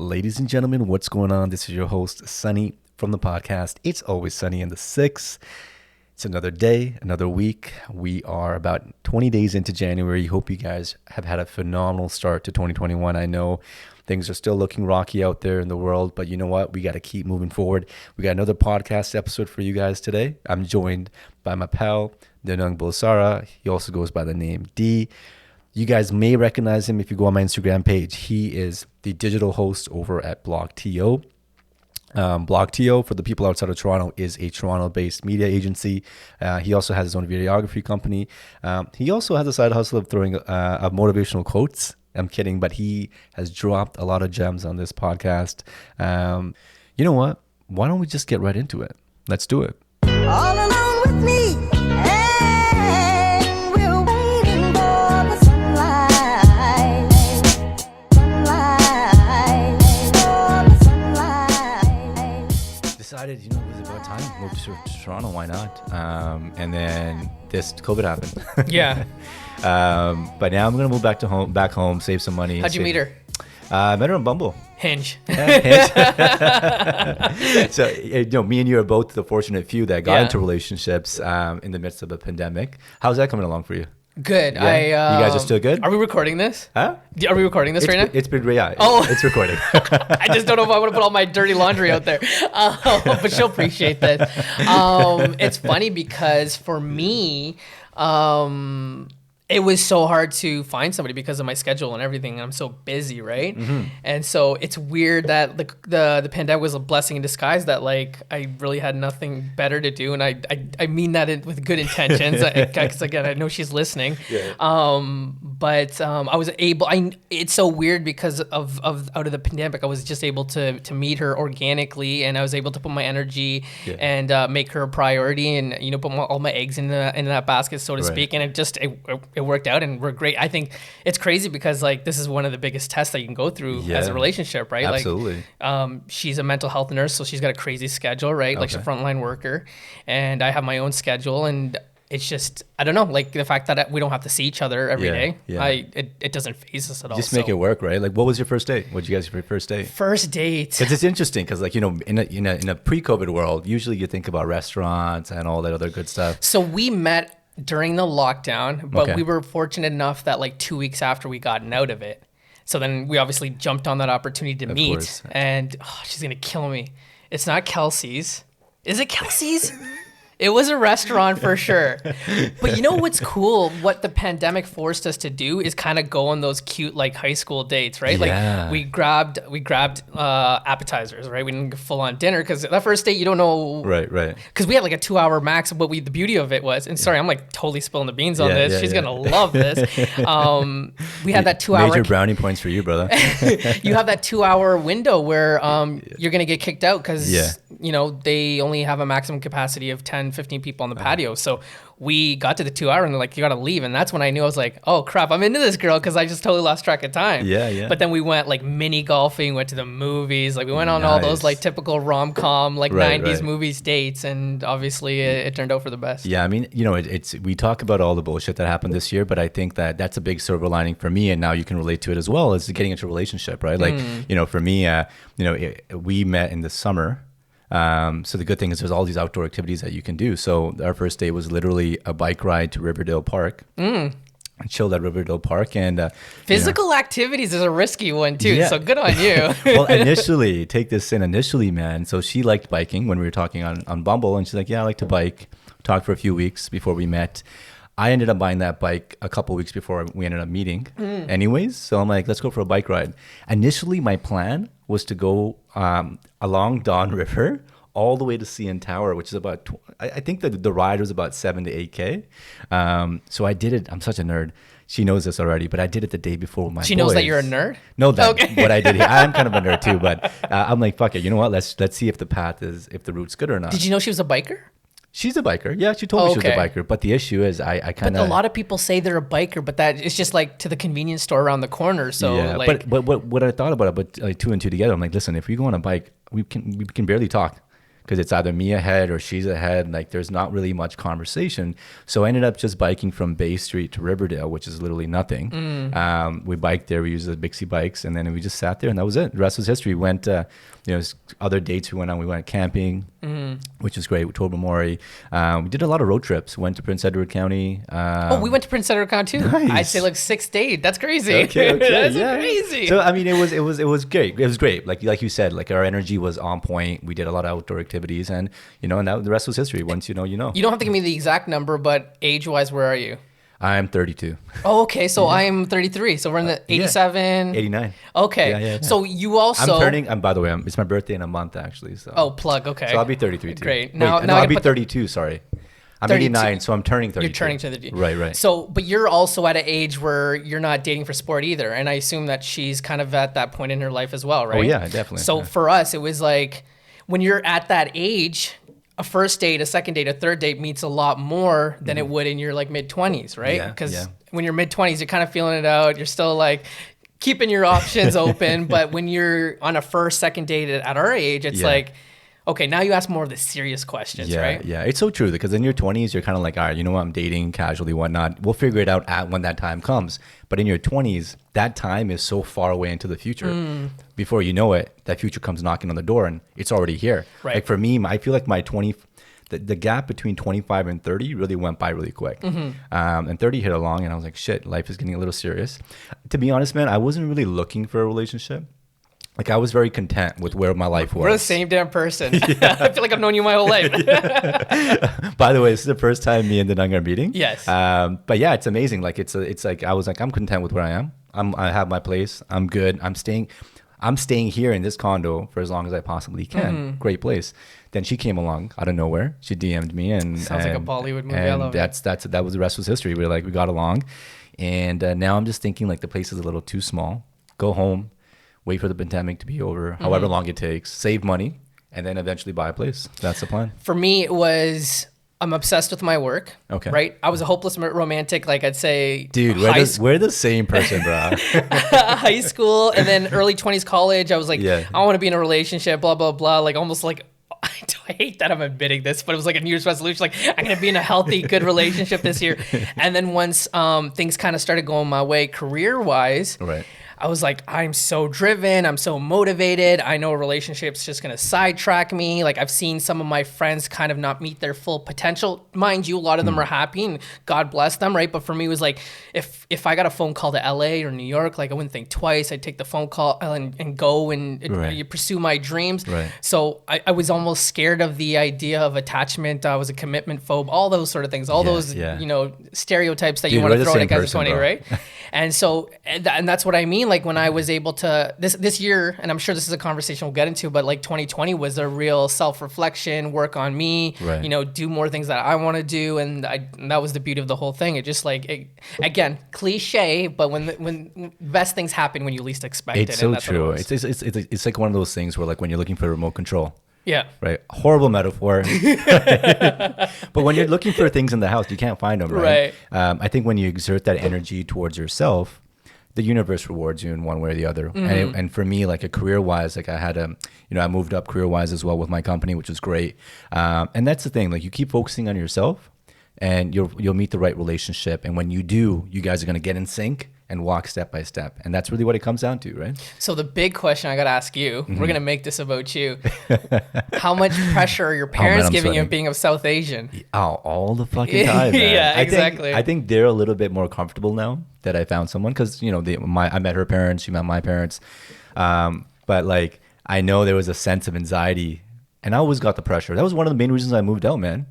Ladies and gentlemen, what's going on? This is your host, Sunny, from the podcast It's Always Sunny in the Six. It's another day, another week. We are about 20 days into January. Hope you guys have had a phenomenal start to 2021. I know things are still looking rocky out there in the world, but you know what? We got to keep moving forward. We got another podcast episode for you guys today. I'm joined by my pal, Dhanung Bulsara. He also goes by the name D. You guys may recognize him if you go on my Instagram page. He is the digital host over at BlogTO. BlogTO, for the people outside of Toronto, is a Toronto-based media agency. He also has his own videography company. He also has a side hustle of throwing motivational quotes. I'm kidding, but he has dropped a lot of gems on this podcast. You know what? Why don't we just get right into it? Let's do it. All along with me, and we're waiting for the sunlight, Decided, it was about time. Moved to Toronto, why not? And then this COVID happened. Yeah. But now I'm gonna move back home, save some money. How'd you meet her? I met her on Bumble. Hinge. So, me and you are both the fortunate few that got Yeah. into relationships in the midst of a pandemic. How's that coming along for you? Good. Yeah? You guys are still good? Are we recording this? Huh? Are we recording this right now? It's been, yeah. Oh. It's recording. I just don't know if I want to put all my dirty laundry out there. But she'll appreciate this. It's funny because for me, it was so hard to find somebody because of my schedule and everything. And I'm so busy, right? Mm-hmm. And so it's weird that the pandemic was a blessing in disguise, that like I really had nothing better to do. And I mean that with good intentions, because again, I know she's listening. Yeah. But I was able. It's so weird because of out of the pandemic, I was just able to meet her organically, and I was able to put my energy and make her a priority, and put all my eggs in that basket, so to speak. And it worked out, and we're great. I think it's crazy because like this is one of the biggest tests that you can go through as a relationship, right? Absolutely. Like, she's a mental health nurse, so she's got a crazy schedule, right? Okay. Like she's a frontline worker, and I have my own schedule, and it's just, I don't know, like the fact that we don't have to see each other every day. Yeah. It doesn't faze us at all. Just make it work, right? Like, what was your first date? What did you guys do for your first date? First date. Because it's interesting, because like, in a pre-COVID world, usually you think about restaurants and all that other good stuff. So we met during the lockdown, but we were fortunate enough that like 2 weeks after we gotten out of it. So then we obviously jumped on that opportunity to meet. Course. And she's going to kill me. It's not Kelsey's. Is it Kelsey's? It was a restaurant for sure. But you know what's cool? What the pandemic forced us to do is kind of go on those cute like high school dates, right? Yeah. Like we grabbed appetizers, right? We didn't go full on dinner because that first date you don't know. Right. Because we had like a 2-hour max. But the beauty of it was, and sorry, I'm like totally spilling the beans on this. She's gonna love this. We had that 2-hour. Major brownie points for you, brother. You have that 2-hour window where you're gonna get kicked out because they only have a maximum capacity of 10-15 people on the patio. So we got to the 2 hour and they're like, you got to leave. And that's when I knew, I was like, oh crap, I'm into this girl, because I just totally lost track of time. Yeah. But then we went like mini golfing, went to the movies, like we went on all those like typical rom-com like 90s movies dates, and obviously it turned out for the best. Yeah, I mean, it's we talk about all the bullshit that happened this year, but I think that's a big silver lining for me, and now you can relate to it as well, is getting into a relationship, right? Like, for me, we met in the summer. So the good thing is there's all these outdoor activities that you can do. So our first day was literally a bike ride to Riverdale Park. I chilled at Riverdale Park, and physical activities is a risky one too. So good on you. Well, initially, man. So she liked biking when we were talking on Bumble, and she's like, yeah, I like to bike. Talked for a few weeks before we met. I ended up buying that bike a couple weeks before we ended up meeting anyways. So I'm like, let's go for a bike ride. Initially, my plan was to go along Don River all the way to CN Tower, which is about, I think that the ride was about 7 to 8K. So I did it. I'm such a nerd. She knows this already, but I did it the day before my She knows that you're a nerd? No, what I did here. I'm kind of a nerd too, but I'm like, fuck it. You know what? Let's see if the route's good or not. Did you know she was a biker? She's a biker. Yeah, she told me she was a biker. But the issue is I kind of... But a lot of people say they're a biker, but that it's just like to the convenience store around the corner. So yeah, like... but what I thought about it, but like two and two together, I'm like, listen, if we go on a bike, we can barely talk. because it's either me ahead or she's ahead. Like there's not really much conversation. So I ended up just biking from Bay Street to Riverdale, which is literally nothing. We biked there. We used the Bixie bikes, and then we just sat there, and that was it. The rest was history. We went, other dates we went on. We went camping, which was great. We told Memori. We did a lot of road trips. Went to Prince Edward County. We went to Prince Edward County too. Nice. I'd say like 6 days. That's crazy. Okay, That's yeah. crazy. So I mean, it was great. It was great. Like you said, like our energy was on point. We did a lot of outdoor activities, and and the rest was history. Once you know, you know. You don't have to give me the exact number, but age-wise, where are you? I'm 32. Oh, okay. So I'm 33. So we're in the 87. 89. Okay. Yeah. So you also. I'm turning. By the way, it's my birthday in a month actually. So. Oh, plug. Okay. So I'll be 33 too. Great. Now I'll be 32. Sorry. I'm 32. 89, so I'm turning 32. You're turning to the Right. So, but you're also at an age where you're not dating for sport either, and I assume that she's kind of at that point in her life as well, right? Oh yeah, definitely. So for us, it was like when you're at that age, a first date, a second date, a third date means a lot more than it would in your like mid 20s, right? Yeah, Because when you're mid 20s, you're kind of feeling it out. You're still like keeping your options open, but when you're on a first, second date at our age, it's like. Okay, now you ask more of the serious questions, right? Yeah, it's so true because in your 20s, you're kind of like, all right, you know what, I'm dating casually, whatnot. We'll figure it out when that time comes. But in your 20s, that time is so far away into the future. Before you know it, that future comes knocking on the door and it's already here. Right. Like for me, I feel like my the gap between 25 and 30 really went by really quick. And 30 hit along and I was like, shit, life is getting a little serious. To be honest, man, I wasn't really looking for a relationship. Like I was very content with where my life was. We're the same damn person. I feel like I've known you my whole life. By the way, this is the first time me and Dhanug are meeting. Yes. But yeah, it's amazing. Like it's like I was like I'm content with where I am. I have my place. I'm good. I'm staying here in this condo for as long as I possibly can. Great place. Then she came along out of nowhere. She DM'd me and Sounds like a Bollywood movie. I love it. That was the rest was history. We got along, and now I'm just thinking like the place is a little too small. Go home. Wait for the pandemic to be over, however long it takes, save money, and then eventually buy a place. That's the plan. For me, it was I'm obsessed with my work. Okay. Right? I was a hopeless romantic, like I'd say. Dude, we're the same person, bro. High school and then early 20s college. I was like, Yeah. I want to be in a relationship, blah, blah, blah. Like almost like, I hate that I'm admitting this, but it was like a New Year's resolution. Like I'm going to be in a healthy, good relationship this year. And then once things kind of started going my way career-wise, Right. I was like, I'm so driven. I'm so motivated. I know a relationship's just going to sidetrack me. Like I've seen some of my friends kind of not meet their full potential. Mind you, a lot of them are happy and God bless them, right? But for me, it was like, if I got a phone call to LA or New York, like I wouldn't think twice. I'd take the phone call and go and pursue my dreams. Right. So I was almost scared of the idea of attachment. I was a commitment phobe, all those sort of things, all those, stereotypes that you want to throw at a guy's 20, right? And so, and that's what I mean. Like when I was able to this year, and I'm sure this is a conversation we'll get into, but like 2020 was a real self-reflection, work on me, right. Do more things that I want to do. And that was the beauty of the whole thing. It just again, cliche, but when best things happen when you least expect it. It's so and that's true. what it was. It's like one of those things where like when you're looking for a remote control. Yeah. Right. Horrible metaphor. But when you're looking for things in the house, you can't find them. Right. I think when you exert that energy towards yourself, the universe rewards you in one way or the other. And for me, like a career-wise, like I had I moved up career-wise as well with my company, which was great. And that's the thing. Like you keep focusing on yourself, and you'll meet the right relationship. And when you do, you guys are going to get in sync and walk step by step. And that's really what it comes down to, right? So the big question I got to ask you, we're going to make this about you. How much pressure are your parents giving you being of South Asian? All the fucking time, man. Yeah, exactly. I think they're a little bit more comfortable now that I found someone because, I met her parents, she met my parents. But like, I know there was a sense of anxiety and I always got the pressure. That was one of the main reasons I moved out, man.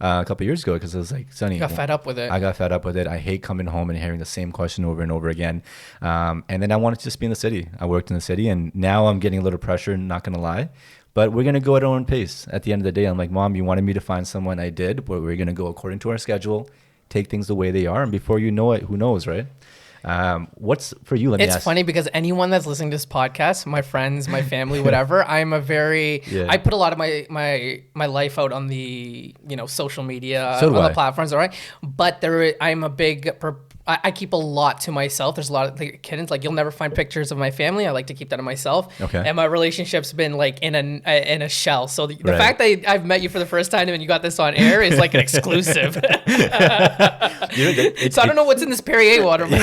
A couple of years ago, because I was like, Sonny, you got fed up with it. I got fed up with it. I hate coming home and hearing the same question over and over again. And then I wanted to just be in the city. I worked in the city, and now I'm getting a little pressure, not going to lie. But we're going to go at our own pace. At the end of the day, I'm like, Mom, you wanted me to find someone. I did, but we're going to go according to our schedule, take things the way they are. And before you know it, who knows, right? What's for you? It's funny because anyone that's listening to this podcast, my friends, my family, whatever, I put a lot of my life out on the social media, on the platforms, all right. But I'm a big I keep a lot to myself. There's a lot of like, kittens. Like you'll never find pictures of my family. I like to keep that to myself. Okay. And my relationship's been like in a shell. So the fact that I've met you for the first time and you got this on air is like an exclusive. So I don't know what's in this Perrier water, but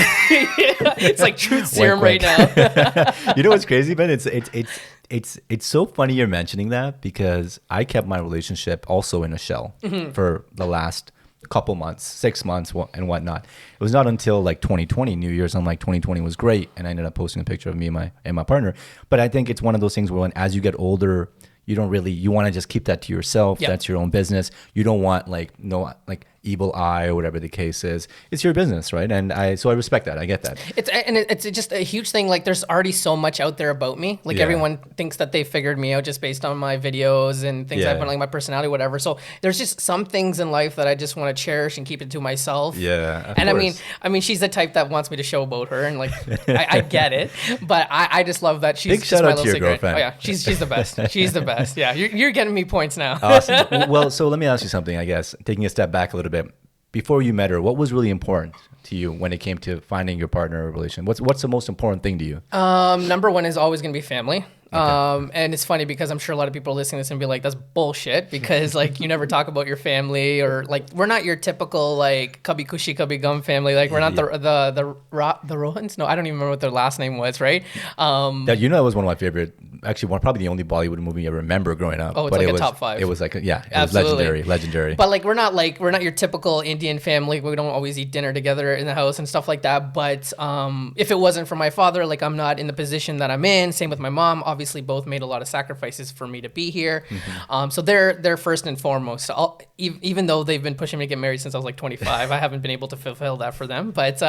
it's like truth serum right now. You know what's crazy, Ben? It's so funny you're mentioning that because I kept my relationship also in a shell for the last couple months, 6 months and whatnot. It was not until like 2020, New Year's, I'm like 2020 was great, and I ended up posting a picture of me and my partner. But I think it's one of those things where as you get older, you want to just keep that to yourself. Yep. That's your own business. You don't want like evil eye or whatever the case is. It's your business, right? And I respect that. I get that. It's just a huge thing. Like there's already so much out there about me. Like everyone thinks that they figured me out just based on my videos and things I've been like my personality, whatever. So there's just some things in life that I just want to cherish and keep it to myself. Yeah. And course. I mean, she's the type that wants me to show about her, and like I get it, but I just love that she's big just shout my out to your secret. girlfriend. Oh yeah, she's the best. She's the best. Yeah, you're getting me points now. Awesome. Well, so let me ask you something. I guess taking a step back a little bit. Before you met her, what was really important to you when it came to finding your partner or relation? What's the most important thing to you? Number one is always going to be family. Okay. And it's funny because I'm sure a lot of people are listening to this and be like, that's bullshit, because like you never talk about your family, or like we're not your typical like Cubby Cushy Cubby Gum family. Like we're not the Rohans. No, I don't even remember what their last name was, right? That was one of my favorite, actually probably the only Bollywood movie I remember growing up. Oh, it's but like it was top 5. It was like, it Absolutely. was legendary. But like we're not your typical Indian family. We don't always eat dinner together in the house and stuff like that. But if it wasn't for my father, like I'm not in the position that I'm in. Same with my mom. Obviously, both made a lot of sacrifices for me to be here. So they're first and foremost. Even though they've been pushing me to get married since I was like 25, I haven't been able to fulfill that for them. But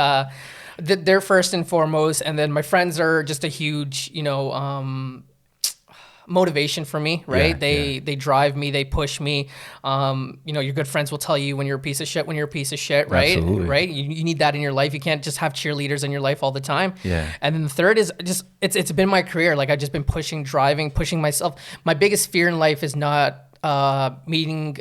they're first and foremost. And then my friends are just a huge, motivation for me, right? They drive me, they push me. Your good friends will tell you when you're a piece of shit, right? Absolutely. Right? You need that in your life. You can't just have cheerleaders in your life all the time. Yeah. And then the third is just it's been my career. Like I've just been pushing myself. My biggest fear in life is not meeting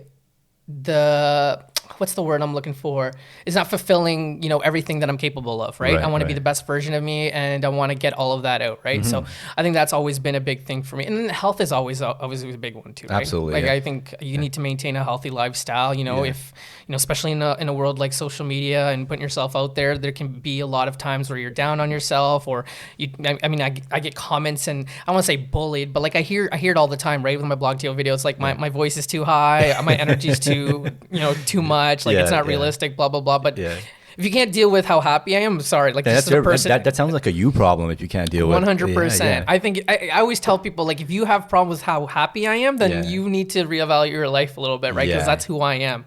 what's the word I'm looking for? Is not fulfilling, everything that I'm capable of, right? I want to be the best version of me, and I want to get all of that out, right? So I think that's always been a big thing for me. And then health is always a big one too, right? Absolutely. Like I think you need to maintain a healthy lifestyle, if, especially in a world like social media and putting yourself out there can be a lot of times where you're down on yourself, or I get comments, and I want to say bullied, but like I hear it all the time, right? With my BlogTO videos, like my voice is too high, my energy is too much. Like it's not realistic, blah, blah, blah. But if you can't deal with how happy I am, I'm sorry. Like that's a person. That sounds like a you problem if you can't deal with 100%. Yeah. I think I always tell people, like, if you have problems with how happy I am, then you need to reevaluate your life a little bit, right? Because that's who I am.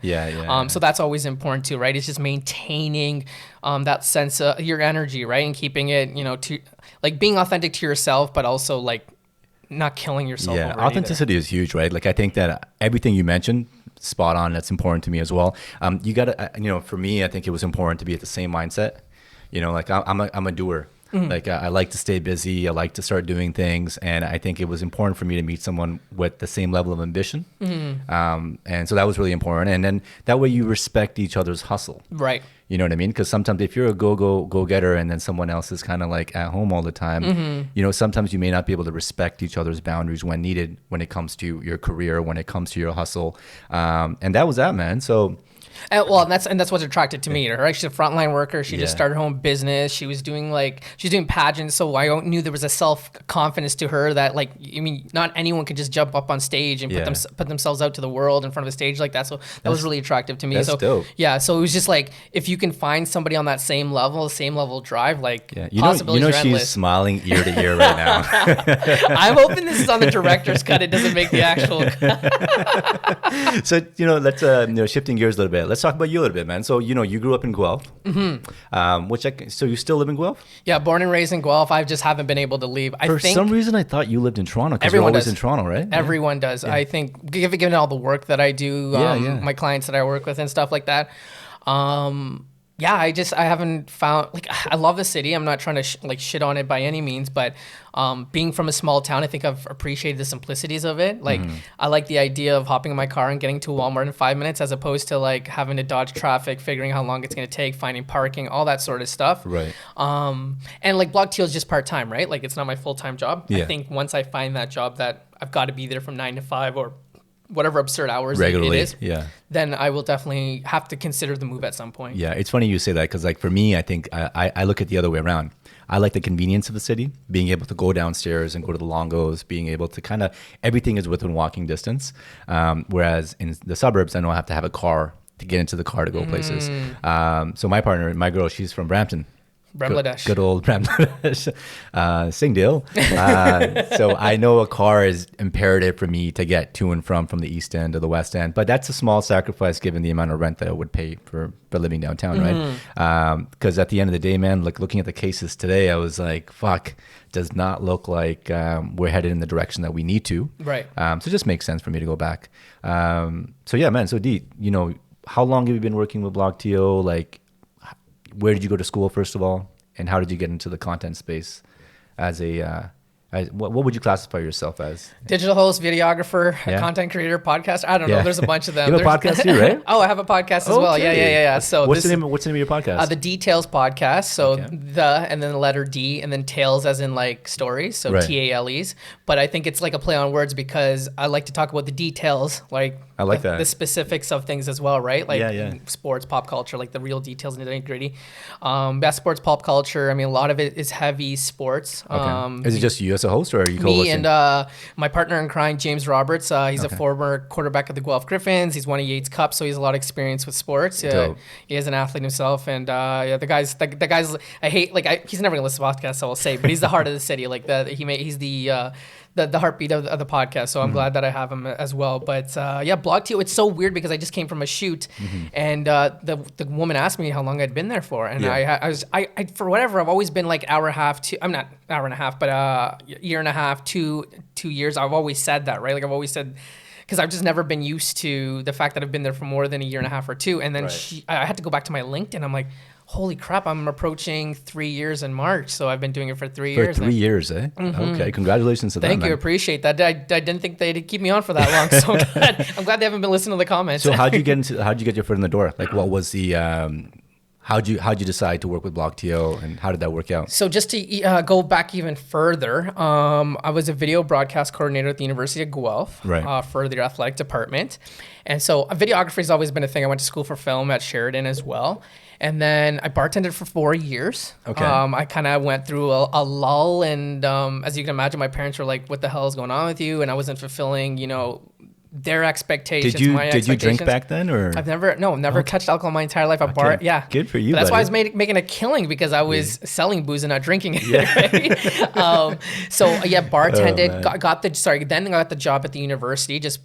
So that's always important too, right? It's just maintaining that sense of your energy, right? And keeping it, to like being authentic to yourself, but also like not killing yourself. Yeah, authenticity is huge, right? Like I think that everything you mentioned, spot on. That's important to me as well. You gotta, for me, I think it was important to be at the same mindset. Like I'm a doer. Like I like to stay busy. I like to start doing things, and I think it was important for me to meet someone with the same level of ambition. And so that was really important. And then that way you respect each other's hustle. Right. You know what I mean? Because sometimes if you're a go getter and then someone else is kind of like at home all the time, sometimes you may not be able to respect each other's boundaries when needed, when it comes to your career, when it comes to your hustle. And that was that, man. So. And that's what's attracted to me. Right? She's a frontline worker. She just started her own business. She's doing pageants. So I knew there was a self-confidence to her that not anyone could just jump up on stage and put themselves out to the world in front of a stage like that. So that was really attractive to me. That's dope. Yeah. So it was just like, if you can find somebody on that same level drive, like possibilities are endless. She's smiling ear to ear right now. I'm hoping this is on the director's cut. It doesn't make the actual cut. So, let's, shifting gears a little bit. Let's talk about you a little bit, man. So, you grew up in Guelph, so you still live in Guelph? Yeah, born and raised in Guelph. I just haven't been able to leave. For some reason, I thought you lived in Toronto, because you're always in Toronto, right? Everyone does. I think, given all the work that I do, my clients that I work with and stuff like that, yeah, I haven't found, like, I love the city. I'm not trying to shit on it by any means, but being from a small town, I think I've appreciated the simplicities of it. Like, I like the idea of hopping in my car and getting to Walmart in 5 minutes, as opposed to like having to dodge traffic, figuring how long it's going to take, finding parking, all that sort of stuff. Right. And like BlogTO is just part-time, right? Like, it's not my full-time job. Yeah. I think once I find that job that I've got to be there from 9 to 5 or whatever absurd hours Regularly, it is, yeah. then I will definitely have to consider the move at some point. Yeah, it's funny you say that, because like for me, I think I look at the other way around. I like the convenience of the city, being able to go downstairs and go to the Longos, being able to kind of, everything is within walking distance. Whereas in the suburbs, I know I have to have a car to get into the car to go places. So my partner, my girl, she's from Brampton. Bangladesh. Good old Bangladesh. Singdale. So I know a car is imperative for me to get to and from the East End to the West End. But that's a small sacrifice given the amount of rent that I would pay for living downtown, right? Because at the end of the day, man, like looking at the cases today, I was like, fuck, does not look like we're headed in the direction that we need to. Right. So it just makes sense for me to go back. So yeah, man. So Dee, how long have you been working with BlogTO? Like, where did you go to school, first of all, and how did you get into the content space as what would you classify yourself as? Digital host, videographer, Yeah. content creator, podcast. I don't Yeah. know. There's a bunch of them. You have a podcast too, right? Oh, I have a podcast as well. Yeah. So what's the name of your podcast? The Details podcast. So Okay. and then the letter D, and then tales as in like stories. So Right. TALEs. But I think it's like a play on words because I like to talk about the details, like I like that. the specifics of things as well, right? Like Yeah. sports, pop culture, like the real details and the nitty gritty. Best sports, pop culture. I mean, a lot of it is heavy sports. Okay. Is it just you as a host, or are you Me co-hosting? and my partner in crime, James Roberts. He's a former quarterback of the Guelph Griffins. He's won a Yates Cup, so he has a lot of experience with sports. Dope. He is an athlete himself, and the guy's I hate, like, he's never gonna listen to the podcast, so I'll say, but he's the heart of the city. Like he's the heartbeat of the podcast. So I'm glad that I have him as well. But BlogTO, it's so weird because I just came from a shoot, and the woman asked me how long I'd been there for, and Yeah. I for whatever, I've always been like hour and a half to, I'm not hour and a half, but year and a half, 2 years. I've always said that, right? Like I've always said, because I've just never been used to the fact that I've been there for more than a year and a half or 2. And then Right. I had to go back to my LinkedIn. I'm like, holy crap, I'm approaching 3 years in March. So I've been doing it for 3 For years. 3 years, eh? Okay, congratulations to that. Thank you, man. appreciate that. I didn't think they'd keep me on for that long, so I'm glad they haven't been listening to the comments. So how'd you get your foot in the door? Like, what was the how'd you decide to work with BlogTO, and how did that work out? So just to go back even further, I was a video broadcast coordinator at the University of Guelph Right. for their athletic department. And so videography has always been a thing. I went to school for film at Sheridan as well. And then I bartended for 4 years. Okay. I kind of went through a lull, and as you can imagine, my parents were like, what the hell is going on with you? And I wasn't fulfilling, their expectations. Did you my drink expectations. back then, or? I've never touched alcohol my entire life. Okay. Yeah. Good for you, But that's why I buddy. was making a killing, because I was selling booze and not drinking it. Yeah. Right? Bartended, Oh, man. then got the job at the university, just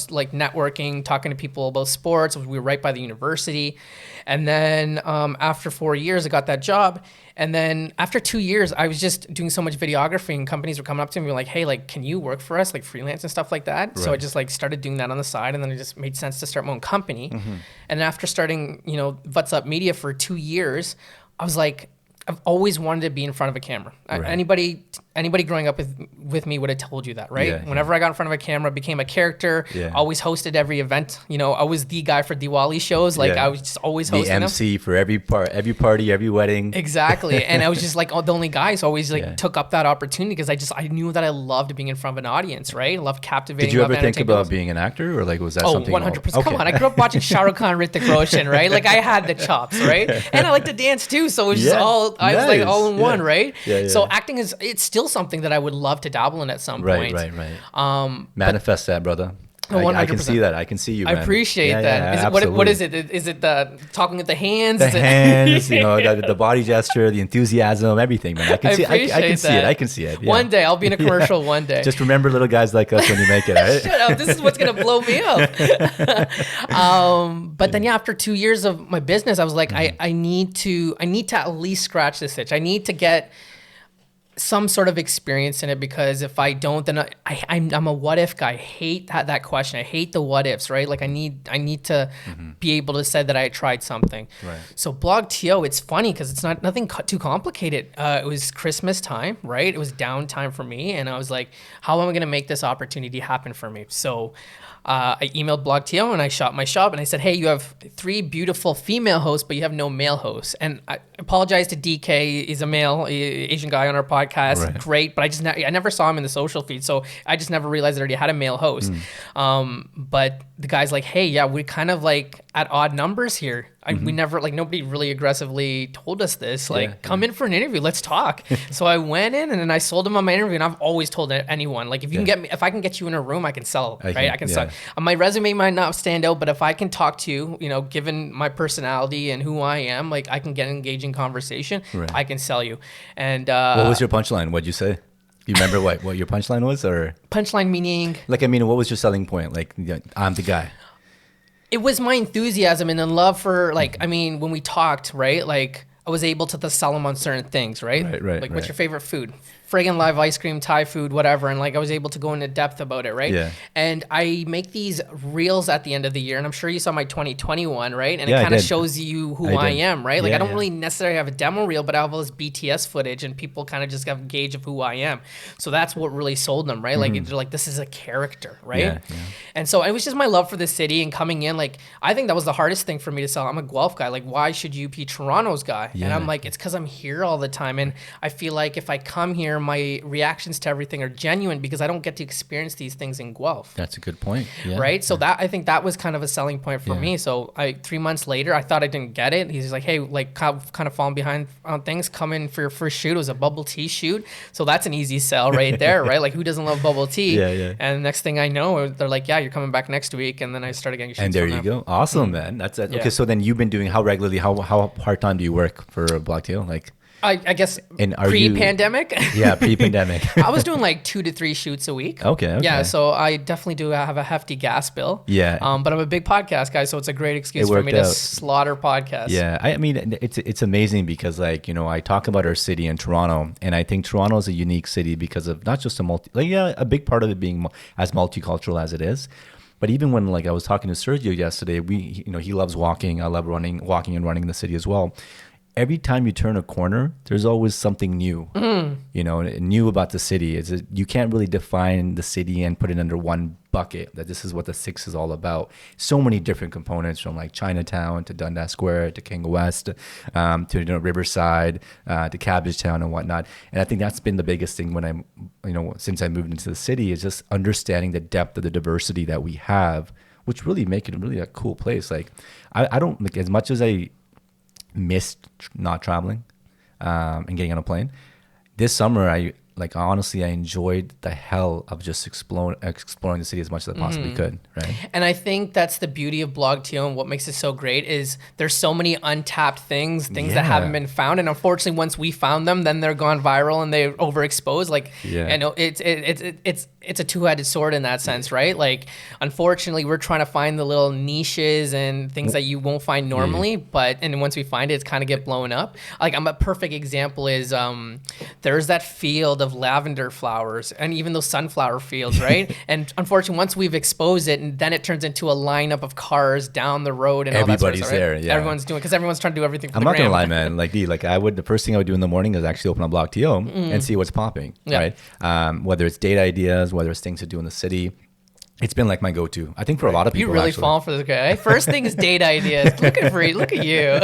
like networking, talking to people about sports. We were right by the university. And then after 4 years, I got that job. And then after 2 years, I was just doing so much videography, and companies were coming up to me and were like, hey, like, can you work for us, like freelance and stuff like that? So I Right. just like started doing that on the side, and then it just made sense to start my own company. And then after starting, What's Up Media for 2 years, I was like, I've always wanted to be in front of a camera. Right. Anybody growing up with me would have told you that, right? Yeah, Whenever I got in front of a camera, became a character. Yeah. Always hosted every event. I was the guy for Diwali shows. Like Yeah. I was just always The hosting them. MC for every party, every wedding. Exactly. And I was just like the only guy, so I always Yeah. took up that opportunity because I knew that I loved being in front of an audience, right? I loved captivating. Did you ever loved think entertaining about people. being an actor, or like was that Oh, something? 100%. Come Okay. on. I grew up watching Shah Rukh Khan, Hrithik Roshan, right? Like I had the chops, right? And I like to dance too. So it was just Yeah. I was like Nice. all in one, Yeah. right? Yeah, So yeah. acting it's still something that I would love to dabble in at some Right, point. right. Manifest that, brother. Oh, I can 100%. see that. I can see you, I man. appreciate Yeah, that. yeah, Is it, what is absolutely. it? Is it the talking with the hands? The Is it- hands, the body gesture, the enthusiasm, everything, man. I can see. I can appreciate see it. that. I can see it. Yeah. One day I'll be in a commercial. One day. Just remember little guys like us when you make it. Right? Shut up. This is what's going to blow me up. But then, after 2 years of my business, I was like, I need to at least scratch this itch. I need to get some sort of experience in it, because if I don't, then I'm a what if guy. I hate that question. I hate the what ifs, right? Like I need to be able to say that I tried something. Right. So BlogTO, it's funny because it's nothing too complicated. It was Christmas time, right? It was downtime for me, and I was like, how am I going to make this opportunity happen for me? So I emailed BlogTO and I shot my shop and I said, hey, you have 3 beautiful female hosts, but you have no male hosts. And I apologize to DK. He's a male Asian guy on our podcast. Right. Great. But I never saw him in the social feed. So I just never realized that I already had a male host. But the guy's like, hey, yeah, we're kind of like at odd numbers here. We never, like, nobody really aggressively told us this. Like, come in for an interview. Let's talk. So I went in and then I sold him on my interview. And I've always told anyone, like, if you can get me, if I can get you in a room, I can sell, right? I can sell. My resume might not stand out, but if I can talk to you, you know, given my personality and who I am, like, I can get an engaging conversation. Right. I can sell you. And what was your punchline? What'd you say? You remember what your punchline was, or punchline meaning? Like, I mean, what was your selling point? Like, I'm the guy. It was my enthusiasm and the love for, like, I mean, when we talked, right? Like, I was able to sell them on certain things, right? Right. Like, what's your favorite food? Friggin' live ice cream, Thai food, whatever. And like, I was able to go into depth about it, right? Yeah. And I make these reels at the end of the year, and I'm sure you saw my 2021, right? And Yeah, it kind of did. shows you who I am, right? Like, Yeah, I don't yeah. really necessarily have a demo reel, but I have all this BTS footage, and people kind of just have a gauge of who I am. So that's what really sold them, right? Like, they're like, this is a character, right? Yeah, yeah. And so it was just my love for the city and coming in. Like, I think that was the hardest thing for me to sell. I'm a Guelph guy. Like, why should you be Toronto's guy? And Yeah. I'm like, it's because I'm here all the time. And I feel like if I come here, my reactions to everything are genuine because I don't get to experience these things in Guelph. That's a good point. Yeah. Right. So that, I think that was kind of a selling point for me. So 3 months later, I thought I didn't get it. He's like, hey, like, kind of falling behind on things. Come in for your first shoot. It was a bubble tea shoot. So that's an easy sell right there, right? Like, who doesn't love bubble tea? Yeah. And next thing I know, they're like, yeah, you're coming back next week. And then I started getting shoots. And there from you them. go. Awesome, man. That's it. Yeah. Okay, so then you've been doing how regularly, how part-time do you work for BlogTO? Like, I guess and are you- pre-pandemic. yeah, pre-pandemic. I was doing like 2 to 3 shoots a week. Okay. Yeah, so I definitely do have a hefty gas bill. Yeah. But I'm a big podcast guy, so it's a great excuse for me worked to out. slaughter podcasts. Yeah, I mean, it's amazing because, like, you know, I talk about our city in Toronto, and I think Toronto is a unique city because of not just a big part of it being as multicultural as it is. But even when, like, I was talking to Sergio yesterday, he loves walking. I love walking and running in the city as well. Every time you turn a corner, there's always something new, you know, new about the city. You can't really define the city and put it under one bucket, that this is what the Six is all about. So many different components, from like Chinatown to Dundas Square to King West, to Riverside, to Cabbagetown and whatnot. And I think that's been the biggest thing when since I moved into the city, is just understanding the depth of the diversity that we have, which really make it really a cool place. Like, I don't, like, as much as I missed not traveling and getting on a plane this summer, honestly, I enjoyed the hell of just exploring the city as much as I possibly could, right? And I think that's the beauty of BlogTO, and what makes it so great is there's so many untapped things that haven't been found. And unfortunately, once we found them, then they're gone viral and they're overexposed. Like, I know it's a two-headed sword in that sense, right? Like, unfortunately, we're trying to find the little niches and things that you won't find normally, and once we find it, it's kind of get blown up. Like, a perfect example is there's that field of lavender flowers and even those sunflower fields, right? And unfortunately, once we've exposed it, and then it turns into a lineup of cars down the road, and everybody's all that sort of stuff, right? there. Yeah, everyone's doing, because everyone's trying to do everything for I'm the not gonna gram. lie, man. The first thing I would do in the morning is actually open up BlogTO and see what's popping, right? Whether it's date ideas, whether it's things to do in the city. It's been like my go-to. I think for a lot of people. You really actually. fall for this guy. First thing is date ideas. Look at you.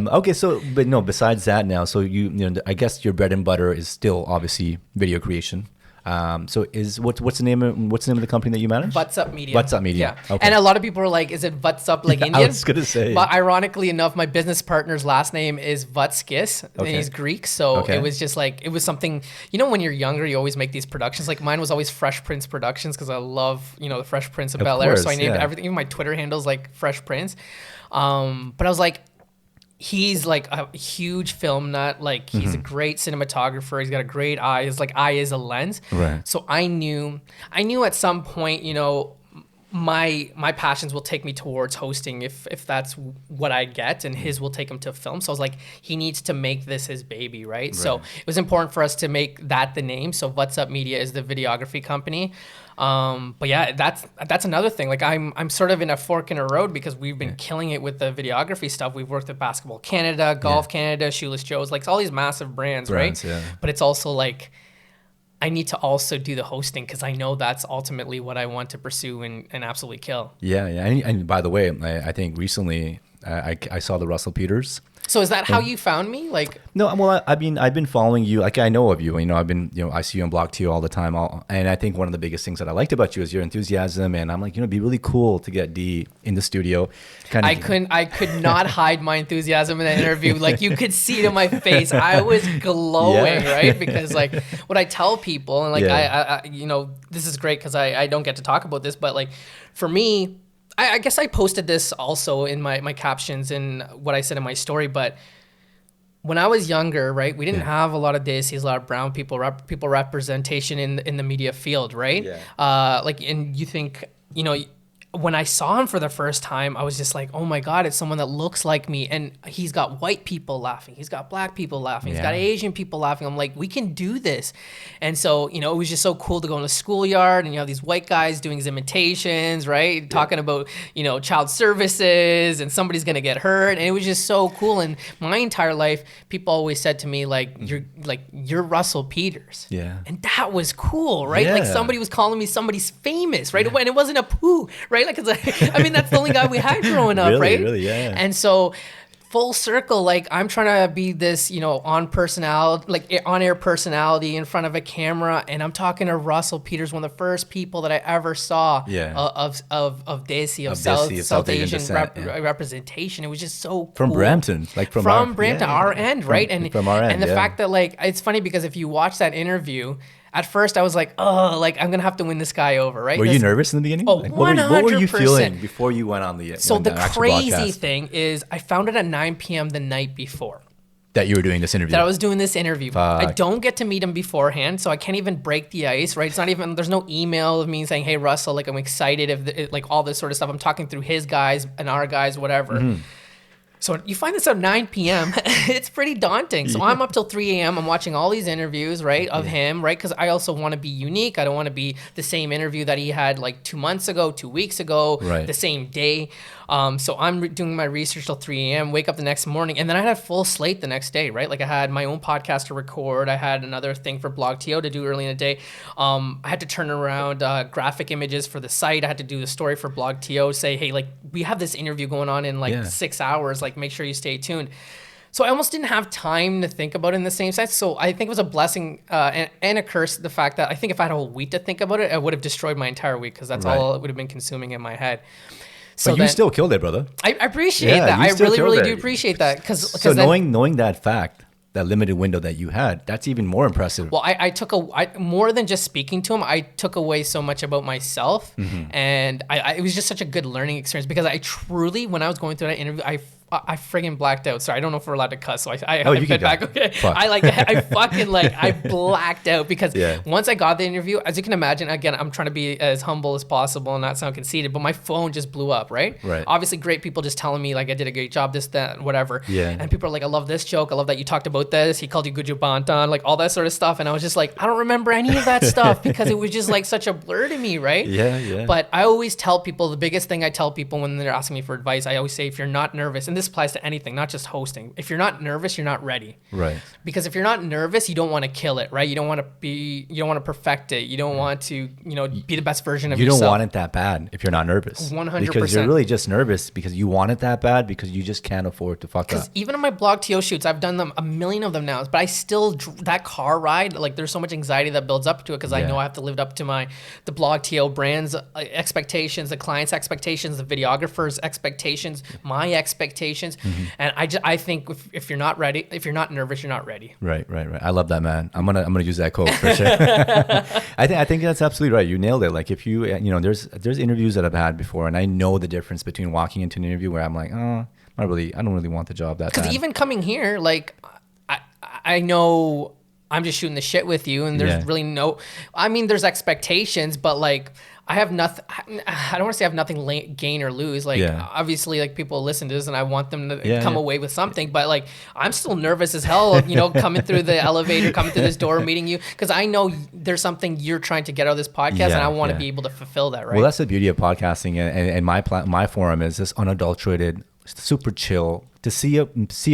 Okay, so but no. Besides that, now, so I guess your bread and butter is still obviously video creation. So what's the name of the company that you manage? Butts Up Media. Butts Up Media. Yeah. Okay. And a lot of people are like, is it Butts Up like Yeah, Indian? I was gonna say. But ironically enough, my business partner's last name is Vatskis, and Okay. he's Greek. So it was just like, it was something, when you're younger, you always make these productions. Like, mine was always Fresh Prince Productions, because I love, the Fresh Prince of Bel Air. So I named everything. Even my Twitter handle's like Fresh Prince. But I was like, he's like a huge film nut. Like, he's a great cinematographer. He's got a great eye. His eye is a lens. Right. So I knew at some point, my passions will take me towards hosting if that's what I get, and his will take him to film. So I was like, he needs to make this his baby, right? So it was important for us to make that the name. So What's Up Media is the videography company. But yeah, that's another thing. Like I'm sort of in a fork in a road because we've been killing it with the videography stuff. We've worked with Basketball Canada, Golf Canada, Shoeless Joe's, like all these massive brands, right? Yeah. But it's also like, I need to also do the hosting because I know that's ultimately what I want to pursue and absolutely kill. Yeah. And by the way, I think recently I saw the Russell Peters. So is that how you found me? Like, No, well, I've been following you. Like, I know of you. I see you on BlogTO all the time. And I think one of the biggest things that I liked about you is your enthusiasm. And I'm like, it'd be really cool to get D in the studio. I could not hide my enthusiasm in that interview. Like, you could see it in my face. I was glowing, right? Because like what I tell people, and like I this is great because I don't get to talk about this, but like for me, I guess I posted this also in my captions and what I said in my story, but when I was younger, right, we didn't have a lot of Desis, a lot of brown people representation in the media field, right? Yeah. And you think, when I saw him for the first time, I was just like, oh my God, it's someone that looks like me. And he's got white people laughing. He's got black people laughing. He's got Asian people laughing. I'm like, we can do this. And so, it was just so cool to go in the schoolyard and you have these white guys doing his imitations, right? Talking about, child services and somebody's going to get hurt. And it was just so cool. And my entire life, people always said to me, you're Russell Peters. Yeah. And that was cool, right? Yeah. Like somebody was calling me somebody's famous, right? And it wasn't a poo, right? Like, that's the only guy we had growing up, right? Really, yeah. And so full circle, like I'm trying to be this, on-air personality in front of a camera, and I'm talking to Russell Peters, one of the first people that I ever saw of Desi, of South Asian representation. It was just so cool. From Brampton, from Brampton, our end, right? From our end, and the fact that it's funny because if you watch that interview, at first I was like, I'm going to have to win this guy over, right? Were you nervous in the beginning? Oh, 100%. What were you feeling before you went on the So the crazy thing is I found it at 9 p.m. the night before. That you were doing this interview? That I was doing this interview. Fuck. I don't get to meet him beforehand, so I can't even break the ice, right? It's not even, there's no email of me saying, hey, Russell, like I'm excited, all this sort of stuff. I'm talking through his guys and our guys, whatever. Mm-hmm. So you find this at 9 p.m. It's pretty daunting. So I'm up till 3 a.m. I'm watching all these interviews, right, of him, right? Because I also want to be unique. I don't want to be the same interview that he had like 2 months ago, 2 weeks ago, the same day. So I'm doing my research till 3 a.m., wake up the next morning, and then I had a full slate the next day, right? Like I had my own podcast to record. I had another thing for BlogTO to do early in the day. I had to turn around graphic images for the site. I had to do the story for BlogTO, say, hey, like we have this interview going on in 6 hours. Like make sure you stay tuned. So I almost didn't have time to think about it in the same sense. So I think it was a blessing and a curse, the fact that I think if I had a whole week to think about it, I would have destroyed my entire week because that's all it would have been consuming in my head. So but you still killed it, brother. I appreciate that. I really do appreciate that. So knowing that fact, that limited window that you had, that's even more impressive. Well, I took more than just speaking to him. I took away so much about myself, and it was just such a good learning experience because I truly, when I was going through that interview, I friggin' blacked out. Sorry, I don't know if we're allowed to cuss, so I fit back. Okay, I blacked out because once I got the interview, as you can imagine, again, I'm trying to be as humble as possible and not sound conceited, but my phone just blew up, right? Obviously, great people just telling me like I did a great job, this, that, whatever. Yeah. And people are like, I love this joke. I love that you talked about this. He called you Guju Bantan, like all that sort of stuff. And I was just like, I don't remember any of that stuff because it was just like such a blur to me, right? Yeah. But I always tell people, the biggest thing I tell people when they're asking me for advice, I always say, if you're not nervous, and this applies to anything, not just hosting. If you're not nervous, you're not ready. Right. Because if you're not nervous, you don't want to kill it, right? You don't want to perfect it. You don't want to, be the best version of yourself. You don't want it that bad if you're not nervous. 100%. Because you're really just nervous because you want it that bad because you just can't afford to fuck up. Because even in my BlogTO shoots, I've done them a million of them now, but I still, that car ride, like there's so much anxiety that builds up to it because I know I have to live up to the BlogTO brand's expectations, the client's expectations, the videographer's expectations, my expectations. And I think if you're not ready, if you're not nervous, you're not ready. Right. I love that, man. I'm gonna use that quote for sure. I think that's absolutely right. You nailed it. Like if you there's interviews that I've had before, and I know the difference between walking into an interview where I'm like, I don't really want the job that bad. Because even coming here, like I know I'm just shooting the shit with you, and there's Yeah. really no, I mean, there's expectations, but like I have nothing. I don't want to say I have nothing gain or lose. Like Yeah. obviously, like people listen to this, and I want them to Yeah, come yeah. away with something. But like I'm still nervous as hell. You know, coming through the elevator, coming through this door, meeting you, because I know there's something you're trying to get out of this podcast, and Yeah, I want to yeah. be able to fulfill that. Right. Well, that's the beauty of podcasting, and my forum is this unadulterated, super chill. To see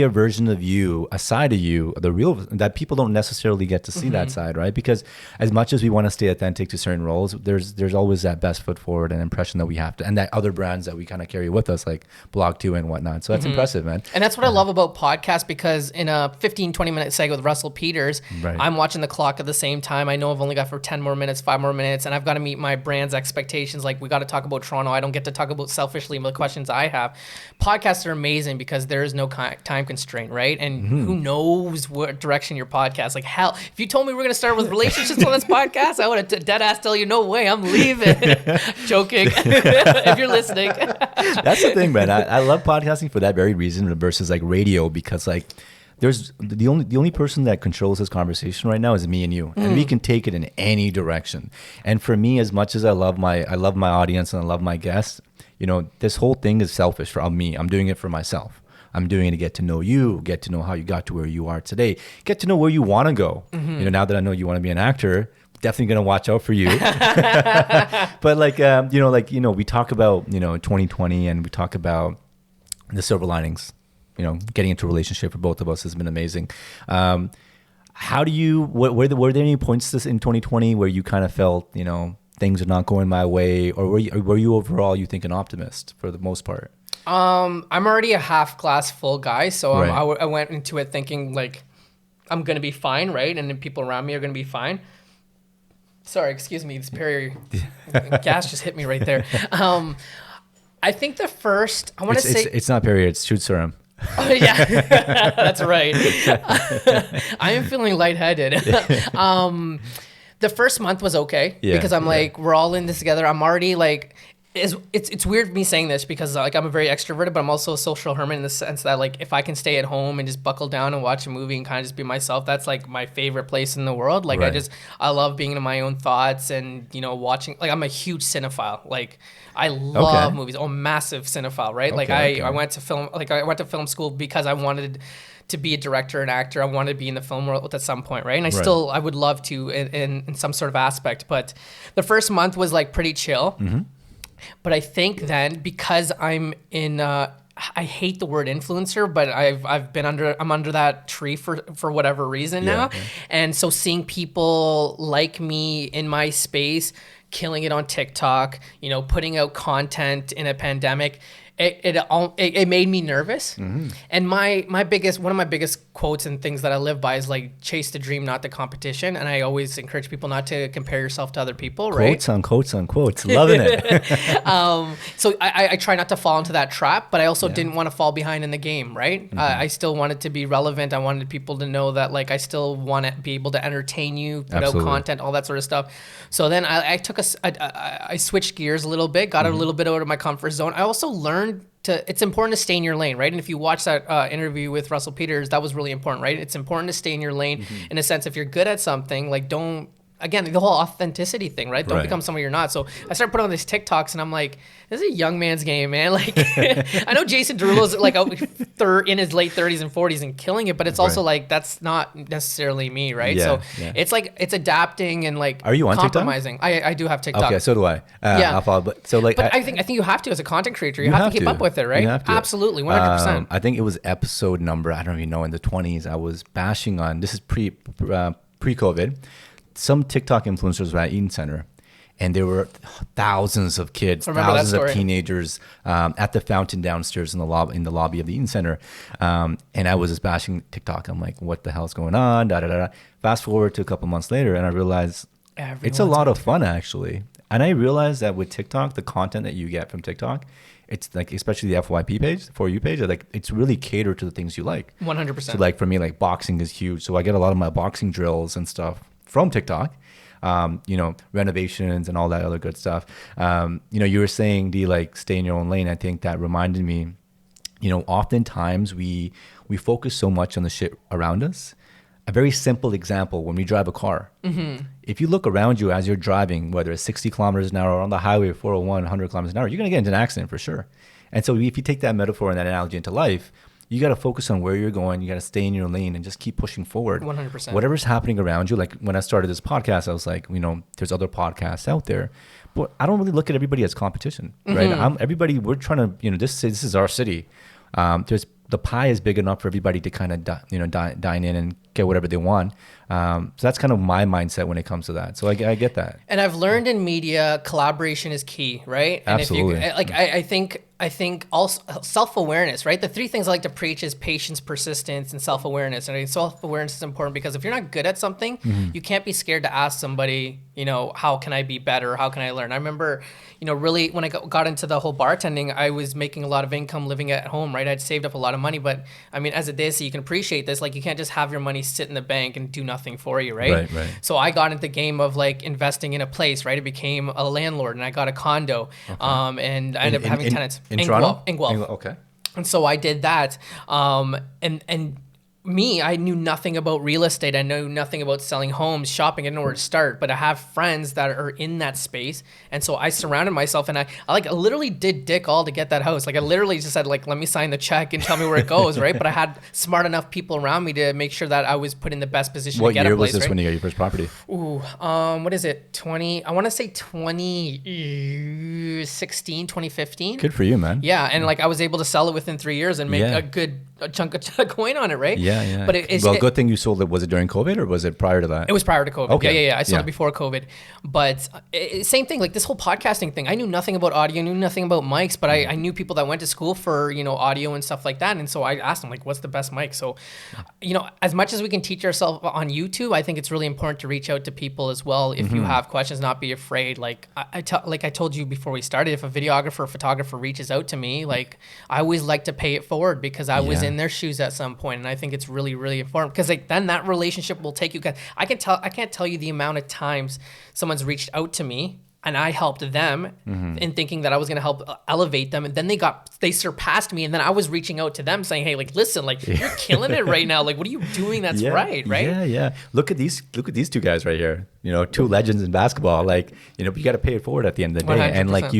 a version of you, a side of you, the real that people don't necessarily get to see that side, right? Because as much as we want to stay authentic to certain roles, there's always that best foot forward and impression that we have to, and that other brands that we kind of carry with us, like BlogTO and whatnot. So that's impressive, man. And that's what I love about podcasts, because in a 15-20 minute segment with Russell Peters, Right. I'm watching the clock at the same time. I know I've only got for 10 more minutes, 5 more minutes, and I've got to meet my brand's expectations. Like we got to talk about Toronto. I don't get to talk about selfishly the questions I have. Podcasts are amazing because there is no time constraint, right? And who knows what direction your podcast, like hell, if you told me we're going to start with relationships on this podcast, I would have dead ass tell you, no way, I'm leaving. Joking. If you're listening. That's the thing, man. I love podcasting for that very reason versus like radio, because like there's the only person that controls this conversation right now is me and you, and we can take it in any direction. And for me, as much as I love my audience and I love my guests, you know, this whole thing is selfish for me. I'm doing it for myself. I'm doing it to get to know you, get to know how you got to where you are today, get to know where you want to go. You know, now that I know you want to be an actor, definitely going to watch out for you. But we talk about, 2020, and we talk about the silver linings. You know, getting into a relationship for both of us has been amazing. How do you, were there any points in 2020 where you kind of felt, things are not going my way, or were you overall, you think, an optimist for the most part? I'm already a half glass full guy, so Right. I went into it thinking like I'm gonna be fine, right? And then people around me are gonna be fine. Sorry, excuse me. This gas just hit me right there. I think the first I want to say it's not Perrier, it's truth serum. Oh, yeah, that's right. I am feeling lightheaded. The first month was okay because I'm like, we're all in this together. I'm already like, it's weird me saying this because like I'm a very extroverted, but I'm also a social hermit in the sense that like if I can stay at home and just buckle down and watch a movie and kind of just be myself, that's like my favorite place in the world. Like Right. I love being in my own thoughts and watching. Like I'm a huge cinephile. Like I love movies. I'm a massive cinephile, right? Like I went to film school because I wanted to be a director and actor. I wanted to be in the film world at some point, right? And I would love to in some sort of aspect. But the first month was like pretty chill. Mm-hmm. But I think then because I'm in, I hate the word influencer, but I'm under that tree for whatever reason now. Yeah. And so seeing people like me in my space, killing it on TikTok, putting out content in a pandemic, it made me nervous. Mm-hmm. And one of my biggest quotes and things that I live by is like chase the dream, not the competition. And I always encourage people not to compare yourself to other people, right? Quotes on quotes on quotes. Loving it. So I try not to fall into that trap, but I also didn't want to fall behind in the game, right? Mm-hmm. I still wanted to be relevant. I wanted people to know that like I still want to be able to entertain you, put Absolutely. out content, all that sort of stuff. So then I switched gears a little bit, got a little bit out of my comfort zone. I also learned it's important to stay in your lane, right? And if you watch that interview with Russell Peters, that was really important, right? It's important to stay in your lane in a sense. If you're good at something, like again, the whole authenticity thing, right? Don't become someone you're not. So I started putting on these TikToks and I'm like, this is a young man's game, man. Like, I know Jason Derulo's like in his late 30s and 40s and killing it, but it's also like, that's not necessarily me, right? Yeah, so yeah. it's like, it's adapting and like Are you on TikTok? compromising. I do have TikTok. Okay, so do I. I'll follow, but I think you have to as a content creator. You have to keep up with it, right? You have to. Absolutely, 100%. I think it was episode number, I don't even know, in the 20s. I was bashing on, this is pre-COVID. Some TikTok influencers were at Eaton Center, and there were thousands of kids, thousands of teenagers at the fountain downstairs in the lobby of the Eaton Center. And I was just bashing TikTok. I'm like, what the hell's going on? Da, da, da, da. Fast forward to a couple months later, and I realized it's a lot of fun, actually. And I realized that with TikTok, the content that you get from TikTok, it's like, especially the FYP page, the For You page, like it's really catered to the things you like. 100%. So like for me, like boxing is huge. So I get a lot of my boxing drills and stuff from TikTok, renovations and all that other good stuff. You were saying, D, like stay in your own lane. I think that reminded me, oftentimes we focus so much on the shit around us a very simple example, when we drive a car, if you look around you as you're driving, whether it's 60 kilometers an hour or on the highway, 401, 100 kilometers an hour, you're going to get into an accident for sure. And so if you take that metaphor and that analogy into life, you got to focus on where you're going. You got to stay in your lane and just keep pushing forward. 100%. Whatever's happening around you. Like when I started this podcast, I was like, there's other podcasts out there, but I don't really look at everybody as competition, right? Everybody, we're trying to, this is our city. The pie is big enough for everybody to kind of dine in and get whatever they want. So that's kind of my mindset when it comes to that. So I get that. And I've learned in media, collaboration is key, right? And Absolutely. If you, I think also self-awareness, right? The three things I like to preach is patience, persistence, and self-awareness. And I think self-awareness is important because if you're not good at something, you can't be scared to ask somebody, how can I be better? How can I learn? I remember, really when I got into the whole bartending, I was making a lot of income living at home, right? I'd saved up a lot of money, but I mean, as a desi, you can appreciate this. Like you can't just have your money sit in the bank and do nothing for you, right? Right. So I got into the game of like investing in a place, right? I became a landlord and I got a condo, and I ended up having tenants. In Toronto? In Guelph. Okay. And so I did that. And me, I knew nothing about real estate. I knew nothing about selling homes, shopping. I didn't know where to start, but I have friends that are in that space. And so I surrounded myself and I literally did dick all to get that house. Like I literally just said, like, let me sign the check and tell me where it goes, right? But I had smart enough people around me to make sure that I was put in the best position to get a place. What year was this right? when you got your first property? Ooh, what is it? I want to say 2016, 2015. Good for you, man. Yeah, and like I was able to sell it within 3 years and make a good chunk of coin on it, right? Yeah. But good thing you sold it. Was it during COVID or was it prior to that? It was prior to COVID. Okay. Yeah. I sold it before COVID. But same thing, like this whole podcasting thing. I knew nothing about audio, knew nothing about mics, but I knew people that went to school for, audio and stuff like that. And so I asked them, like, what's the best mic? So, as much as we can teach ourselves on YouTube, I think it's really important to reach out to people as well. If you have questions, not be afraid. Like I told you before we started, if a videographer or photographer reaches out to me, like I always like to pay it forward because I was in their shoes at some point, and I think it's really, really important because like then that relationship will take you. I can't tell you the amount of times someone's reached out to me and I helped them in thinking that I was going to help elevate them. And then they surpassed me. And then I was reaching out to them saying, hey, like, listen, like you're killing it right now. Like, what are you doing? That's right. Yeah. Look at these two guys right here. Two legends in basketball. Like, but you got to pay it forward at the end of the day. 100%. And like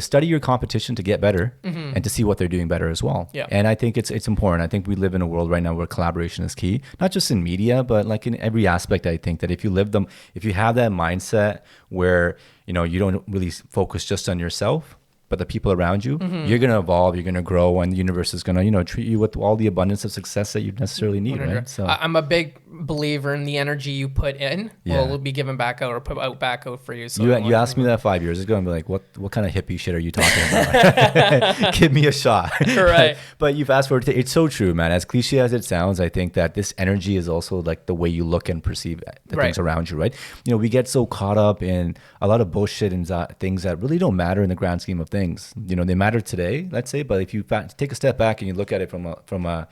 study your competition to get better and to see what they're doing better as well. Yeah. And I think it's important. I think we live in a world right now where collaboration is key, not just in media, but like in every aspect. I think that if you have that mindset where, you don't really focus just on yourself, but the people around you, you're going to evolve, you're going to grow, and the universe is going to, treat you with all the abundance of success that you necessarily need, right? So I'm a big believer in the energy you put in will be given back out or put out back out for you. So you asked me that 5 years ago and be like, what kind of hippie shit are you talking about? Give me a shot. Right. But you've asked for it. It's so true, man. As cliche as it sounds, I think that this energy is also like the way you look and perceive the things around you, right? We get so caught up in a lot of bullshit and things that really don't matter in the grand scheme of things. They matter today, let's say, but if you take a step back and you look at it from a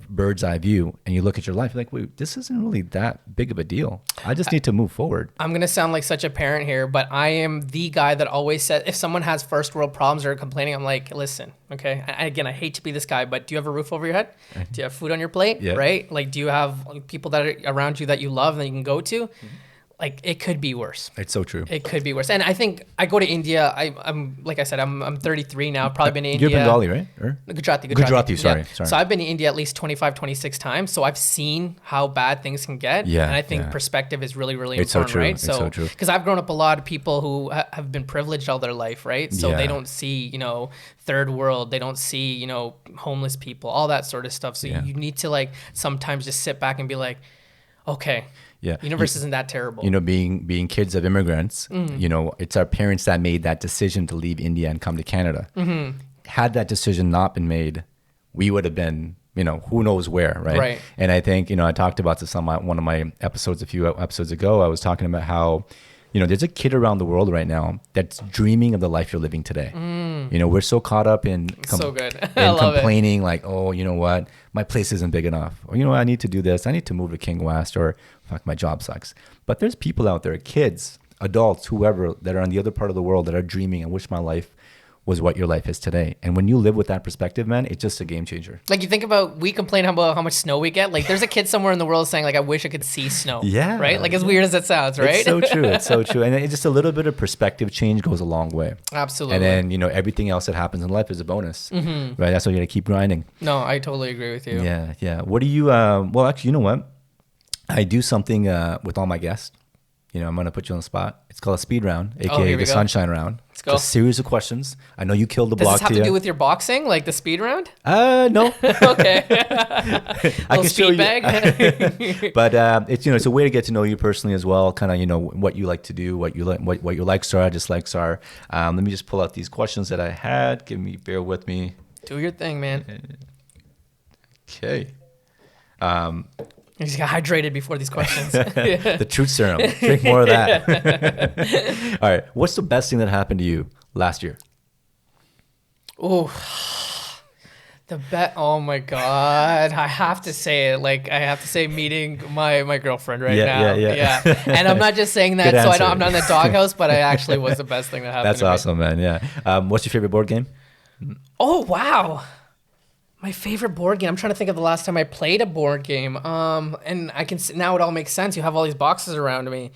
bird's eye view and you look at your life, you're like, wait, this isn't really that big of a deal. I just need to move forward. I'm going to sound like such a parent here, but I am the guy that always says, if someone has first world problems or complaining, I'm like, listen, okay, again, I hate to be this guy, but do you have a roof over your head? Do you have food on your plate? Yeah. Right? Like, do you have people that are around you that you love and that you can go to? Like, it could be worse. It's so true. It could be worse. And I think I go to India. I'm like I said, I'm 33 now. Probably been to India. You're Bengali, right? Or? Gujarati. Sorry. So I've been to India at least 25, 26 times. So I've seen how bad things can get. Yeah. And I think perspective is really, really it's important, so true. right? It's so true. Because I've grown up a lot of people who have been privileged all their life, right? So they don't see, third world. They don't see, homeless people, all that sort of stuff. So you need to like sometimes just sit back and be like, okay. Yeah. Universe isn't that terrible. Being kids of immigrants, it's our parents that made that decision to leave India and come to Canada. Had that decision not been made, we would have been, who knows where, right? Right. And I think, I talked about this on one of my episodes a few episodes ago. I was talking about how, there's a kid around the world right now that's dreaming of the life you're living today. We're so caught up in so good. I love complaining like, oh, you know what? My place isn't big enough. Or, I need to do this. I need to move to King West, or fuck, my job sucks. But there's people out there, kids, adults, whoever, that are on the other part of the world that are dreaming, I wish my life was what your life is today. And when you live with that perspective, man, it's just a game changer. Like you think about, we complain about how much snow we get. Like there's a kid somewhere in the world saying like, I wish I could see snow. Yeah. Right? Like as weird as that sounds, right? It's so true. It's so true. And it's just a little bit of perspective change goes a long way. Absolutely. And then, you know, everything else that happens in life is a bonus, right? That's why you got to keep grinding. No, I totally agree with you. Yeah. Yeah. What do you, well, actually, you know what? I do something with all my guests. You know, I'm going to put you on the spot. It's called a speed round, a.k.a. the sunshine round. Let's go. It's a series of questions. I know you killed the Does BlogTO. this have to do with your boxing, like the speed round? No. Okay. I can show you. Bag. But it's, you know, it's a way to get to know you personally as well. Kind of, you know, what you like to do, what you like, what your likes are, dislikes are. Let me just pull out these questions that I had. Bear with me. Do your thing, man. Okay. You just got hydrated before these questions. The truth serum. Drink more of that. All right. What's the best thing that happened to you last year? Oh, oh my God. I have to say it. Like, I have to say meeting my girlfriend right now. Yeah. And I'm not just saying that so I'm not in the doghouse, but I actually was the best thing that happened That's to me. awesome, man. Yeah. What's your favorite board game? Oh, wow. My favorite board game. I'm trying to think of the last time I played a board game. And I can now it all makes sense. You have all these boxes around me.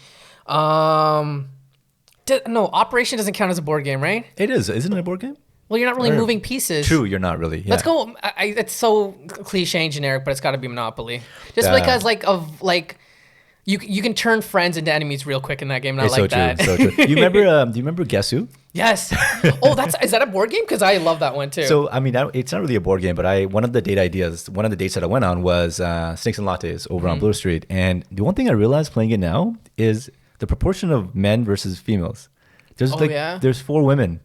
No, Operation doesn't count as a board game, right? It is. Isn't it a board game? Well, you're not really moving pieces. True, you're not really. Yeah. Let's go. It's so cliche and generic, but it's got to be Monopoly. Just because, you can turn friends into enemies real quick in that game. And It's I like so that. true. So true. You remember? Do you remember Guess Who? Yes. Oh, is that a board game? Because I love that one too. So I mean, it's not really a board game, but one of the dates that I went on was Snakes and Lattes over on Bloor Street, and the one thing I realized playing it now is the proportion of men versus females. There's 4 women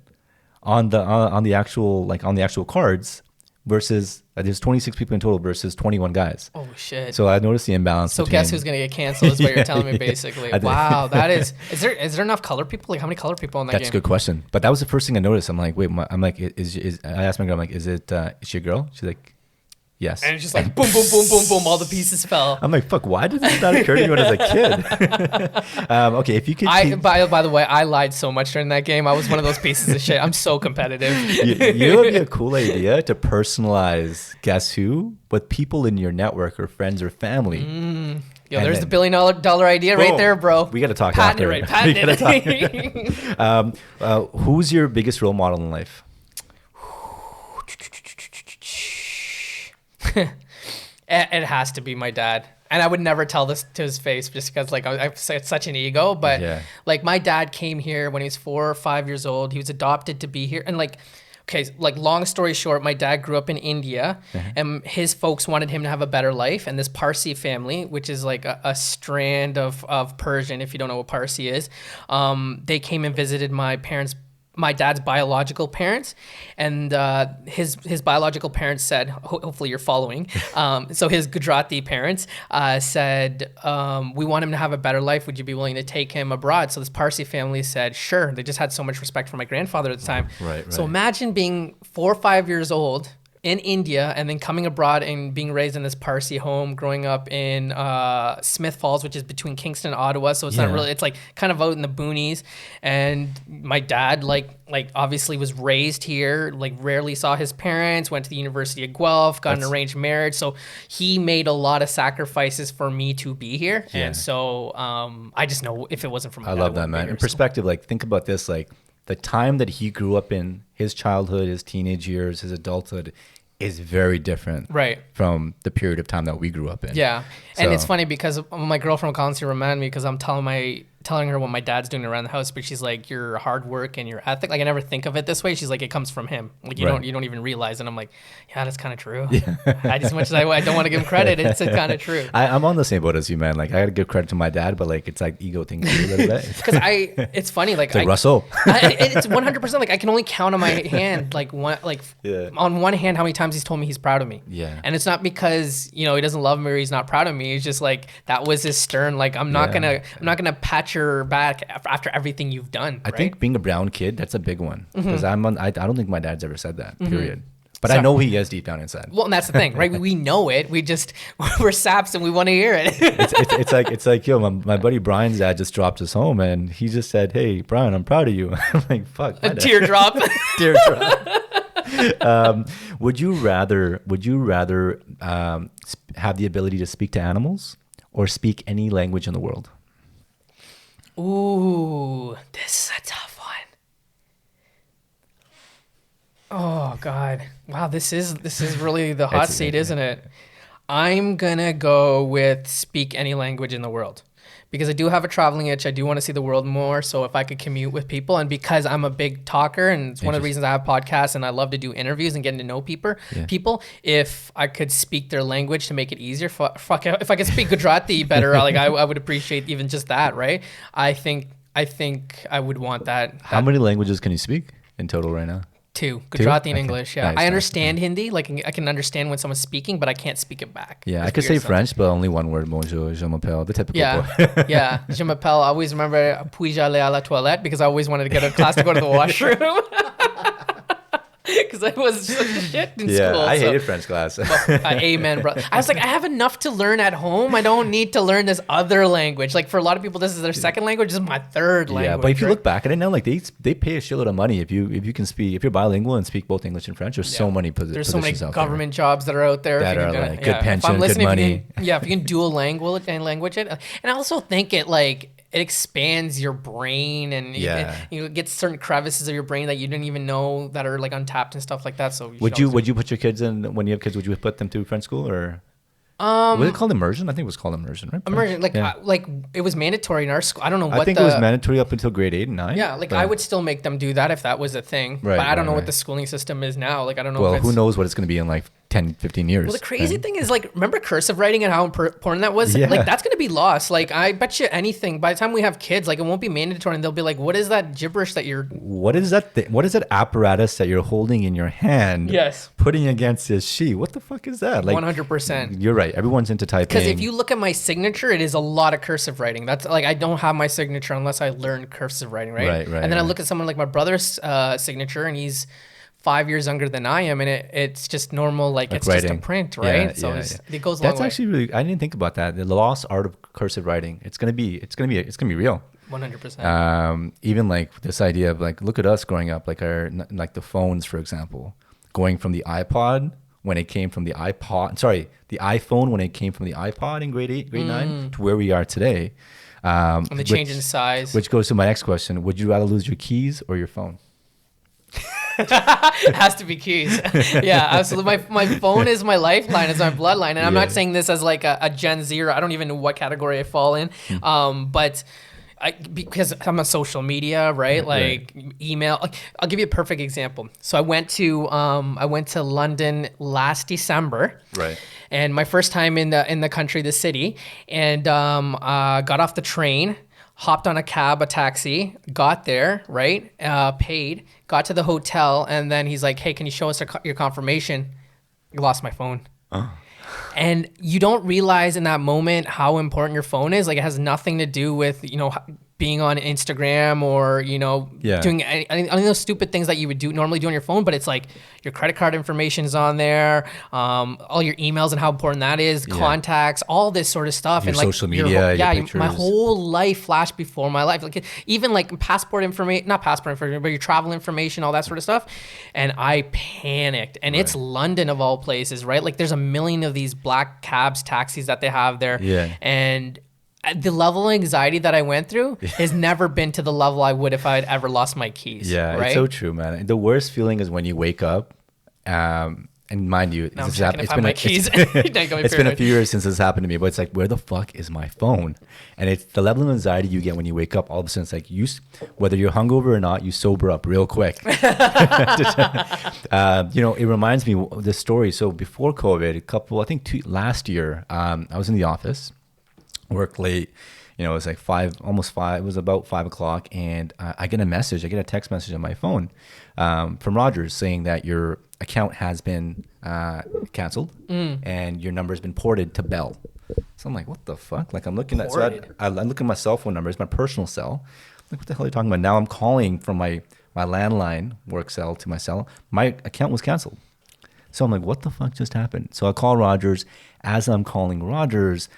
on the actual cards versus there's 26 people in total versus 21 guys. Oh shit. So I noticed the imbalance. So guess who's gonna get canceled is what you're telling me basically. Wow, that is there enough color people? Like how many color people in that game? That's a good question. But that was the first thing I noticed. I'm like, wait, I asked my girl, I'm like, is she a girl? She's like, yes. And it's just like boom, boom, boom, boom, boom, all the pieces fell. I'm like, fuck, why did this not occur to me when I was a kid? Okay, if you could by the way, I lied so much during that game. I was one of those pieces of shit. I'm so competitive. You know, it'd be a cool idea to personalize Guess Who with people in your network or friends or family. Yo, there's the $1 billion idea right there, bro. We got to talk patent after. It, right? Patent it. Who's your biggest role model in life? It has to be my dad. And I would never tell this to his face just because I've such an ego. But like my dad came here when he was 4 or 5 years old. He was adopted to be here. And long story short, my dad grew up in India and his folks wanted him to have a better life. And this Parsi family, which is like a strand of Persian, if you don't know what Parsi is, they came and visited my dad's biological parents, and his biological parents said, hopefully you're following, so his Gujarati parents said, we want him to have a better life. Would you be willing to take him abroad? So this Parsi family said, sure. They just had so much respect for my grandfather at the time. Right. So imagine being 4 or 5 years old in India and then coming abroad and being raised in this Parsi home, growing up in Smith Falls, which is between Kingston and Ottawa. So it's not really, it's like kind of out in the boonies. And my dad like obviously was raised here, like rarely saw his parents, went to the University of Guelph, got an arranged marriage. So he made a lot of sacrifices for me to be here. Yeah. And so I just know if it wasn't for my dad, I love that, man. In perspective, like think about this, like the time that he grew up in, his childhood, his teenage years, his adulthood, is very different from the period of time that we grew up in. Yeah. So. And it's funny because my girlfriend will constantly remind me because I'm telling her what my dad's doing around the house, but she's like, your hard work and your ethic. Like I never think of it this way. She's like, it comes from him. Like you don't even realize. And I'm like, yeah, that's kind of true. Yeah. As much as I don't want to give him credit, it's kind of true. I'm on the same boat as you, man. Like I gotta give credit to my dad, but like it's like ego thing too a little bit. Because it's funny. Like Russell. It's 100%. Like I can only count on my hand, on one hand, how many times he's told me he's proud of me. Yeah. And it's not because he doesn't love me or he's not proud of me. It's just like that was his stern. Like I'm not gonna pat your back after everything you've done. I think being a brown kid, that's a big one because I don't think my dad's ever said that. Period. But I know he is deep down inside. Well, and that's the thing, right? We know it. We're saps and we want to hear it. It's like, yo, my buddy Brian's dad just dropped us home, and he just said, "Hey, Brian, I'm proud of you." I'm like, fuck. A teardrop. Teardrop. Would you rather have the ability to speak to animals or speak any language in the world? Ooh, this is a tough one. Oh God! Wow, this is really the hot seat, isn't it? I'm gonna go with speak any language in the world, because I do have a traveling itch. I do want to see the world more. So if I could commute with people, and because I'm a big talker, and it's one of the reasons I have podcasts and I love to do interviews and getting to know people. If I could speak their language to make it easier, if I could speak Gujarati better, I would appreciate even just that, right? I think I would want that. How many languages can you speak in total right now? Two, Gujarati and Okay. English. Yeah, Nice, I understand Hindi. Like I can understand when someone's speaking, but I can't speak it back. Yeah, It's I could weird say French, but only one word: bonjour, je m'appelle. The typical. Yeah, yeah. Je m'appelle. I always remember puis-je aller à la toilette, because I always wanted to get out of class to go to the washroom. Because I was such a shit in school. I hated French class. Amen, bro. I was like, I have enough to learn at home. I don't need to learn this other language. Like for a lot of people, this is their second language. This is my third language. Yeah, but if you right? look back at it now, like they pay a shitload of money if you can speak, if you're bilingual and speak both English and French. There's so many There's so many positions out government jobs that are out there That if you are, can do like, it. good If pension, I'm good listening, money. if you can dual language it, and I also think it expands your brain, and you get certain crevices of your brain that you didn't even know that are like untapped and stuff like that. So Would you put your kids in, when you have kids? Would you put them through French school, or was it called immersion? I think it was called immersion, right? immersion, like it was mandatory in our school. I don't know what I think it was mandatory up until grade 8 and 9. Yeah, like but- I would still make them do that if that was a thing. Right, but I don't know right. what the schooling system is now. Like I don't know. Well, if it's, who knows what it's going to be in like 10, 15 years. Well, the crazy right? thing is, like, remember cursive writing and how important that was? Yeah. Like, that's going to be lost. Like, I bet you anything, by the time we have kids, like, it won't be mandatory, and they'll be like, what is that gibberish that you're... What is that? What is that apparatus that you're holding in your hand? Yes. Putting against this sheet? What the fuck is that? Like, 100%. You're right. Everyone's into typing. Because if you look at my signature, it is a lot of cursive writing. That's like, I don't have my signature unless I learn cursive writing, right? Right, And then I look at someone like my brother's signature, and he's 5 years younger than I am, and it's just normal, like it's writing. just a print, right? Yeah, So yeah, it goes a long That's way. actually really. I didn't think about that. The lost art of cursive writing. It's gonna be real. 100%. Even like this idea of like, look at us growing up, like the phones, for example, going from the iPod when it came from the the iPhone when it came from the iPod in grade 8, grade 9 to where we are today. And the change in size. Which goes to my next question. Would you rather lose your keys or your phone? It has to be keys. Yeah, absolutely. My phone is my lifeline, it's my bloodline. And I'm not saying this as like a Gen Z, or I don't even know what category I fall in. But because I'm on social media, right? Like email. I'll give you a perfect example. So I went to London last December. Right. And my first time in the country, the city, and got off the train, hopped on a taxi, got there, right? Paid, got to the hotel, and then he's like, "Hey, can you show us your confirmation?" I lost my phone. And you don't realize in that moment how important your phone is. Like, it has nothing to do with, being on Instagram or, doing any of those stupid things that you would normally do on your phone. But it's like your credit card information is on there, all your emails and how important that is, contacts, all this sort of stuff. Your and like social media, your my pictures. whole life flashed before my life. Like even like passport information, not passport information, but your travel information, all that sort of stuff. And I panicked. And it's London of all places, right? Like there's a million of these black cabs, taxis that they have there. Yeah. And the level of anxiety that I went through has never been to the level I would if I had ever lost my keys. Yeah, right? it's so true, man. The worst feeling is when you wake up, and mind you, Now I'm it's checking if I have my keys. it's been a few years since this happened to me, but it's like, where the fuck is my phone? And it's the level of anxiety you get when you wake up. All of a sudden, it's like whether you're hungover or not, you sober up real quick. It reminds me of this story. So before COVID, last year, I was in the office, worked late. It was like almost 5. It was about 5 o'clock, and I get a text message on my phone from Rogers saying that your account has been canceled and your number has been ported to Bell. So I'm like, what the fuck? Like I'm looking I look at my cell phone number. It's my personal cell. I'm like, what the hell are you talking about? Now I'm calling from my landline work cell to my cell. My account was canceled. So I'm like, what the fuck just happened? So I call Rogers. As I'm calling Rogers,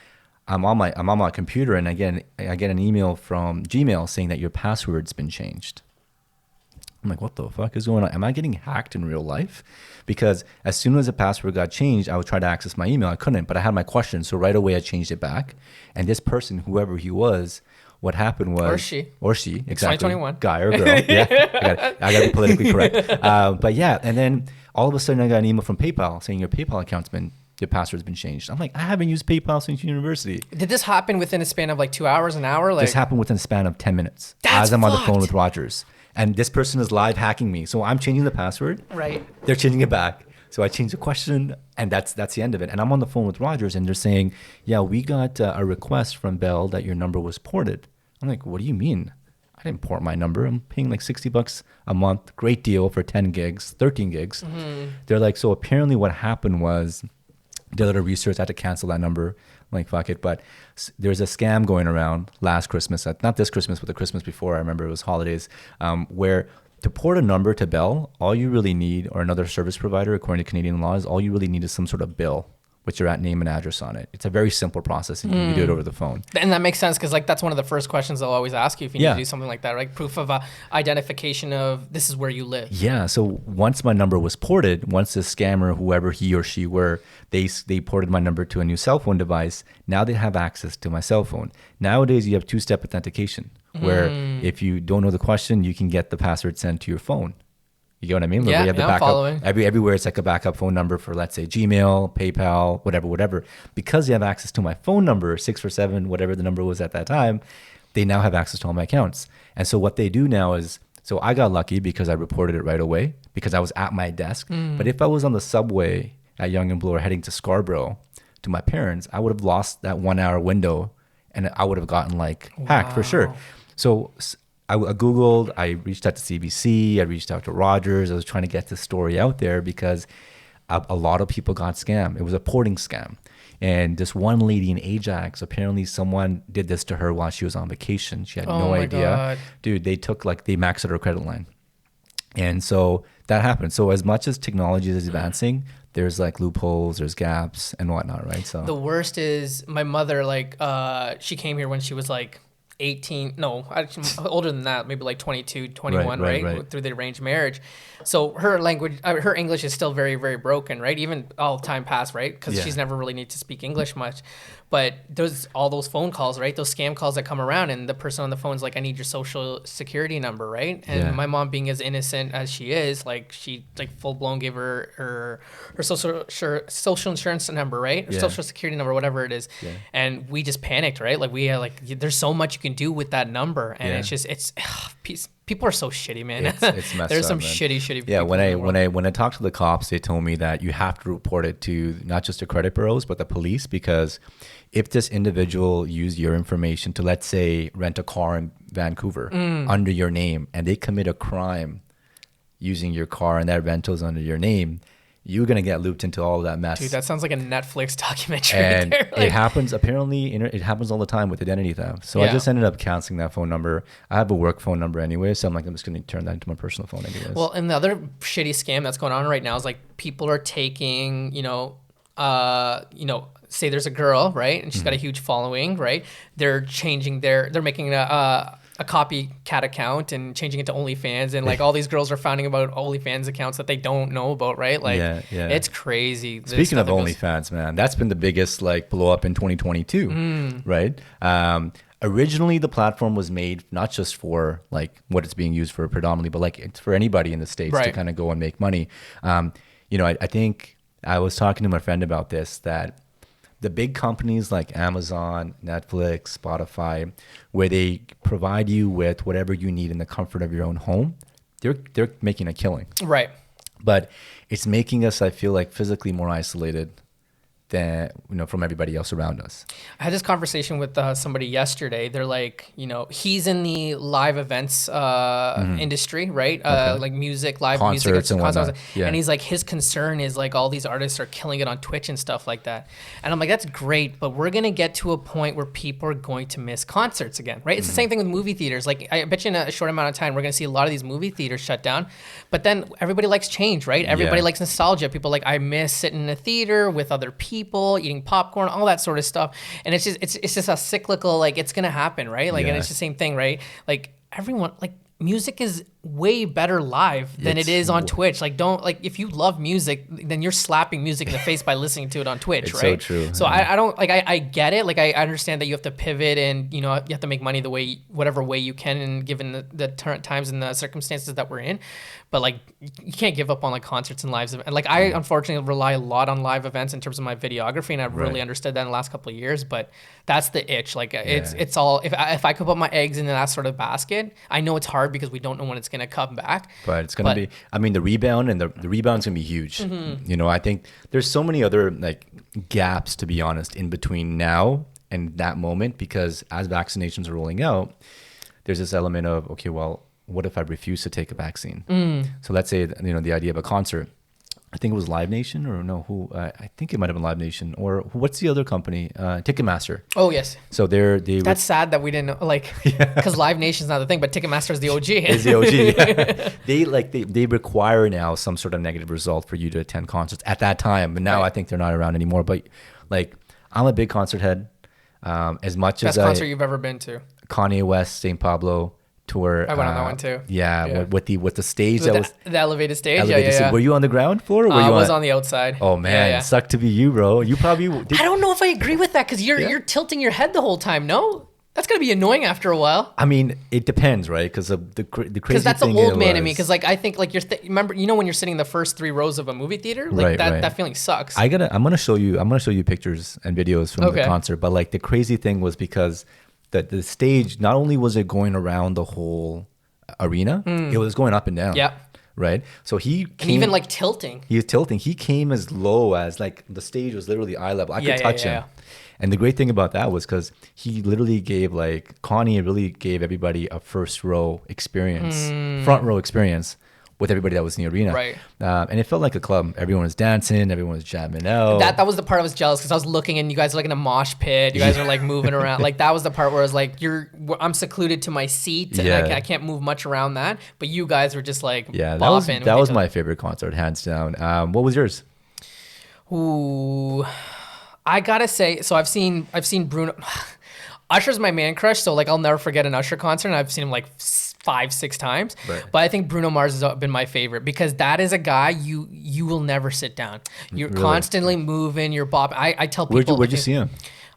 I'm on my computer, and again, I get an email from Gmail saying that your password's been changed. I'm like, what the fuck is going on? Am I getting hacked in real life? Because as soon as the password got changed, I would try to access my email. I couldn't, but I had my question. So right away, I changed it back. And this person, whoever he was, what happened was... Or she, exactly. 2021. Guy or girl. Yeah, I got to be politically correct. But yeah, and then all of a sudden, I got an email from PayPal saying your PayPal your password's been changed. I'm like, I haven't used PayPal since university. Did this happen within a span of like 2 hours, an hour? Like, this happened within a span of 10 minutes. That's as I'm on the phone fucked. with Rogers. And this person is live hacking me. So I'm changing the password. Right. They're changing it back. So I changed the question, and that's the end of it. And I'm on the phone with Rogers, and they're saying, yeah, we got a request from Bell that your number was ported. I'm like, what do you mean? I didn't port my number. I'm paying like $60 a month. Great deal for 10 gigs, 13 gigs. They're like, so apparently what happened was did a little research. I had to cancel that number. I'm like, fuck it. But there's a scam going around last Christmas, not this Christmas, but the Christmas before. I remember it was holidays, where to port a number to Bell, all you really need, or another service provider, according to Canadian laws, all you really need is some sort of bill with your name and address on it. It's a very simple process, and you do it over the phone. And that makes sense because like that's one of the first questions they'll always ask you if you need to do something like that, right? Proof of identification of this is where you live. Yeah. So once my number was ported, once the scammer, whoever he or she were, they ported my number to a new cell phone device. Now they have access to my cell phone. Nowadays, you have two-step authentication, where if you don't know the question, you can get the password sent to your phone. You get what I mean? Yeah, you have the I'm backup. following. Everywhere it's like a backup phone number for, let's say, Gmail, PayPal, whatever. Because you have access to my phone number, 647, whatever the number was at that time, they now have access to all my accounts. And so what they do now is, so I got lucky because I reported it right away because I was at my desk. But if I was on the subway at Yonge and Bloor heading to Scarborough to my parents, I would have lost that 1 hour window and I would have gotten like hacked for sure. So I Googled, I reached out to CBC, I reached out to Rogers. I was trying to get this story out there because a lot of people got scammed. It was a porting scam. And this one lady in Ajax, apparently someone did this to her while she was on vacation. She had no idea. God. Dude, they maxed out her credit line. And so that happened. So as much as technology is advancing, there's like loopholes, there's gaps and whatnot, right? So The worst is my mother, like, she came here when she was like 18, no, older than that, maybe like 22, 21, right? Through the arranged marriage. So her language, her English is still very, very broken, right? Even all time past, right? Because she's never really need to speak English much. But there's all those phone calls, right? Those scam calls that come around, and the person on the phone's like, I need your social security number, right? And my mom, being as innocent as she is, like, she like full blown gave her social insurance number, right? Or social security number, whatever it is. And we just panicked, right? Like, we are like, there's so much you can do with that number, and it's people are so shitty, man. It's messed There's up, some man. shitty people. Yeah, when in the world. I talked to the cops, they told me that you have to report it to not just the credit bureaus but the police, because if this individual used your information to, let's say, rent a car in Vancouver under your name, and they commit a crime using your car and that rental's under your name, you're gonna get looped into all of that mess. Dude, that sounds like a Netflix documentary. And there. Like, it happens, apparently, it happens all the time with identity theft. So I just ended up canceling that phone number. I have a work phone number anyway, so I'm like, I'm just gonna turn that into my personal phone anyways. well, and the other shitty scam that's going on right now is like people are taking, say there's a girl, right? And she's got a huge following, right? They're making a copycat account and changing it to OnlyFans, and like all these girls are finding about OnlyFans accounts that they don't know about, right? Like, it's crazy. Speaking of OnlyFans, man, that's been the biggest like blow up in 2022, right? Originally, the platform was made not just for like what it's being used for predominantly, but like it's for anybody in the States to kind of go and make money. I think I was talking to my friend about this, that the big companies like Amazon, Netflix, Spotify, where they provide you with whatever you need in the comfort of your own home, they're making a killing. Right. But it's making us, I feel like, physically more isolated than from everybody else around us. I had this conversation with somebody yesterday. They're like, he's in the live events industry, right? Like music, live Concerts music, and whatnot. Yeah. And he's like, his concern is like all these artists are killing it on Twitch and stuff like that. And I'm like, that's great, but we're gonna get to a point where people are going to miss concerts again, right? It's the same thing with movie theaters. Like, I bet you in a short amount of time, we're gonna see a lot of these movie theaters shut down. But then everybody likes change, right? Everybody likes nostalgia. People like, I miss sitting in a theater with other people, eating popcorn, all that sort of stuff. And it's just a cyclical, like, it's gonna happen, right? Like, and it's the same thing, right? Like, everyone, like, music is way better live than it is on Twitch. Like, if you love music, then you're slapping music in the face by listening to it on Twitch, it's right? So true. So I don't, like, I get it. Like, I understand that you have to pivot and, you have to make money whatever way you can, and given the times and the circumstances that we're in. But, like, you can't give up on, like, concerts and live events. Like, I unfortunately rely a lot on live events in terms of my videography, and I've really understood that in the last couple of years. But that's the itch. Like, it's all, if I could put my eggs in that sort of basket, I know it's hard because we don't know when it's going to come back. But it's going to be, I mean, the rebound and the rebound's going to be huge. I think there's so many other, like, gaps, to be honest, in between now and that moment, because as vaccinations are rolling out, there's this element of, okay, well, what if I refuse to take a vaccine? So let's say, the idea of a concert. I think it was Live Nation, or no, I think it might have been Live Nation, or what's the other company? Ticketmaster. Oh, yes. So that's sad that we didn't know, like, because Live Nation's not the thing, but Ticketmaster is the OG. Is the OG. They require now some sort of negative result for you to attend concerts at that time. But now I think they're not around anymore. But, like, I'm a big concert head. As much Best as concert you've ever been to? Kanye West, St. Pablo tour. I went on that one too. Yeah. With the stage the elevated stage. Yeah. Were you on the ground floor? Or were you I was on the outside. Oh man, it sucked to be you, bro. You probably. I don't know if I agree with that, because you're tilting your head the whole time. No, that's gonna be annoying after a while. I mean, it depends, right? Because the crazy. Because that's the old man in me. Because, like, I think, like, remember, when you're sitting in the first 3 rows of a movie theater, like, that feeling sucks. I'm gonna show you pictures and videos from the concert. But, like, the crazy thing was because the stage, not only was it going around the whole arena, it was going up and down. Yeah. Right. So he came, and even, like, tilting. He was tilting. He came as low as, like, the stage was literally eye level. I could touch him. And the great thing about that was because he literally gave, like, Kanye really gave everybody a first row experience, front row experience with everybody that was in the arena. Right. And it felt like a club. Everyone was dancing. Everyone was jamming out. That was the part I was jealous, because I was looking and you guys are like in a mosh pit. You guys are like moving around. Like, that was the part where I was like, I'm secluded to my seat and I can't move much around that. But you guys were just like bopping. That was my favorite concert, hands down. What was yours? Ooh, I gotta say, so I've seen Bruno. Usher's my man crush, so, like, I'll never forget an Usher concert, and I've seen him like 5-6 times. Right. But I think Bruno Mars has been my favorite, because that is a guy you will never sit down. You're constantly moving. You're bopping. I tell people. Where'd you see him?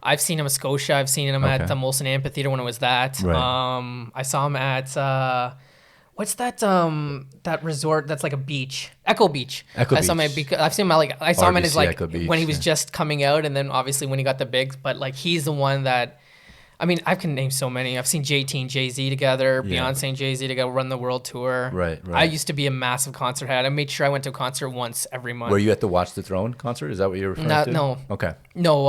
I've seen him at Scotia. I've seen him at the Molson Amphitheater when it was that. Right. I saw him at what's that that resort that's like a beach? Echo Beach. I've seen him at his, like, when he was just coming out, and then obviously when he got the bigs. But, like, he's the one that, I mean, I can name so many. I've seen JT and Jay-Z together, Beyonce and Jay-Z together run the world tour. Right. I used to be a massive concert head. I made sure I went to a concert once every month. Were you at the Watch the Throne concert? Is that what you're referring to? No. Okay. No,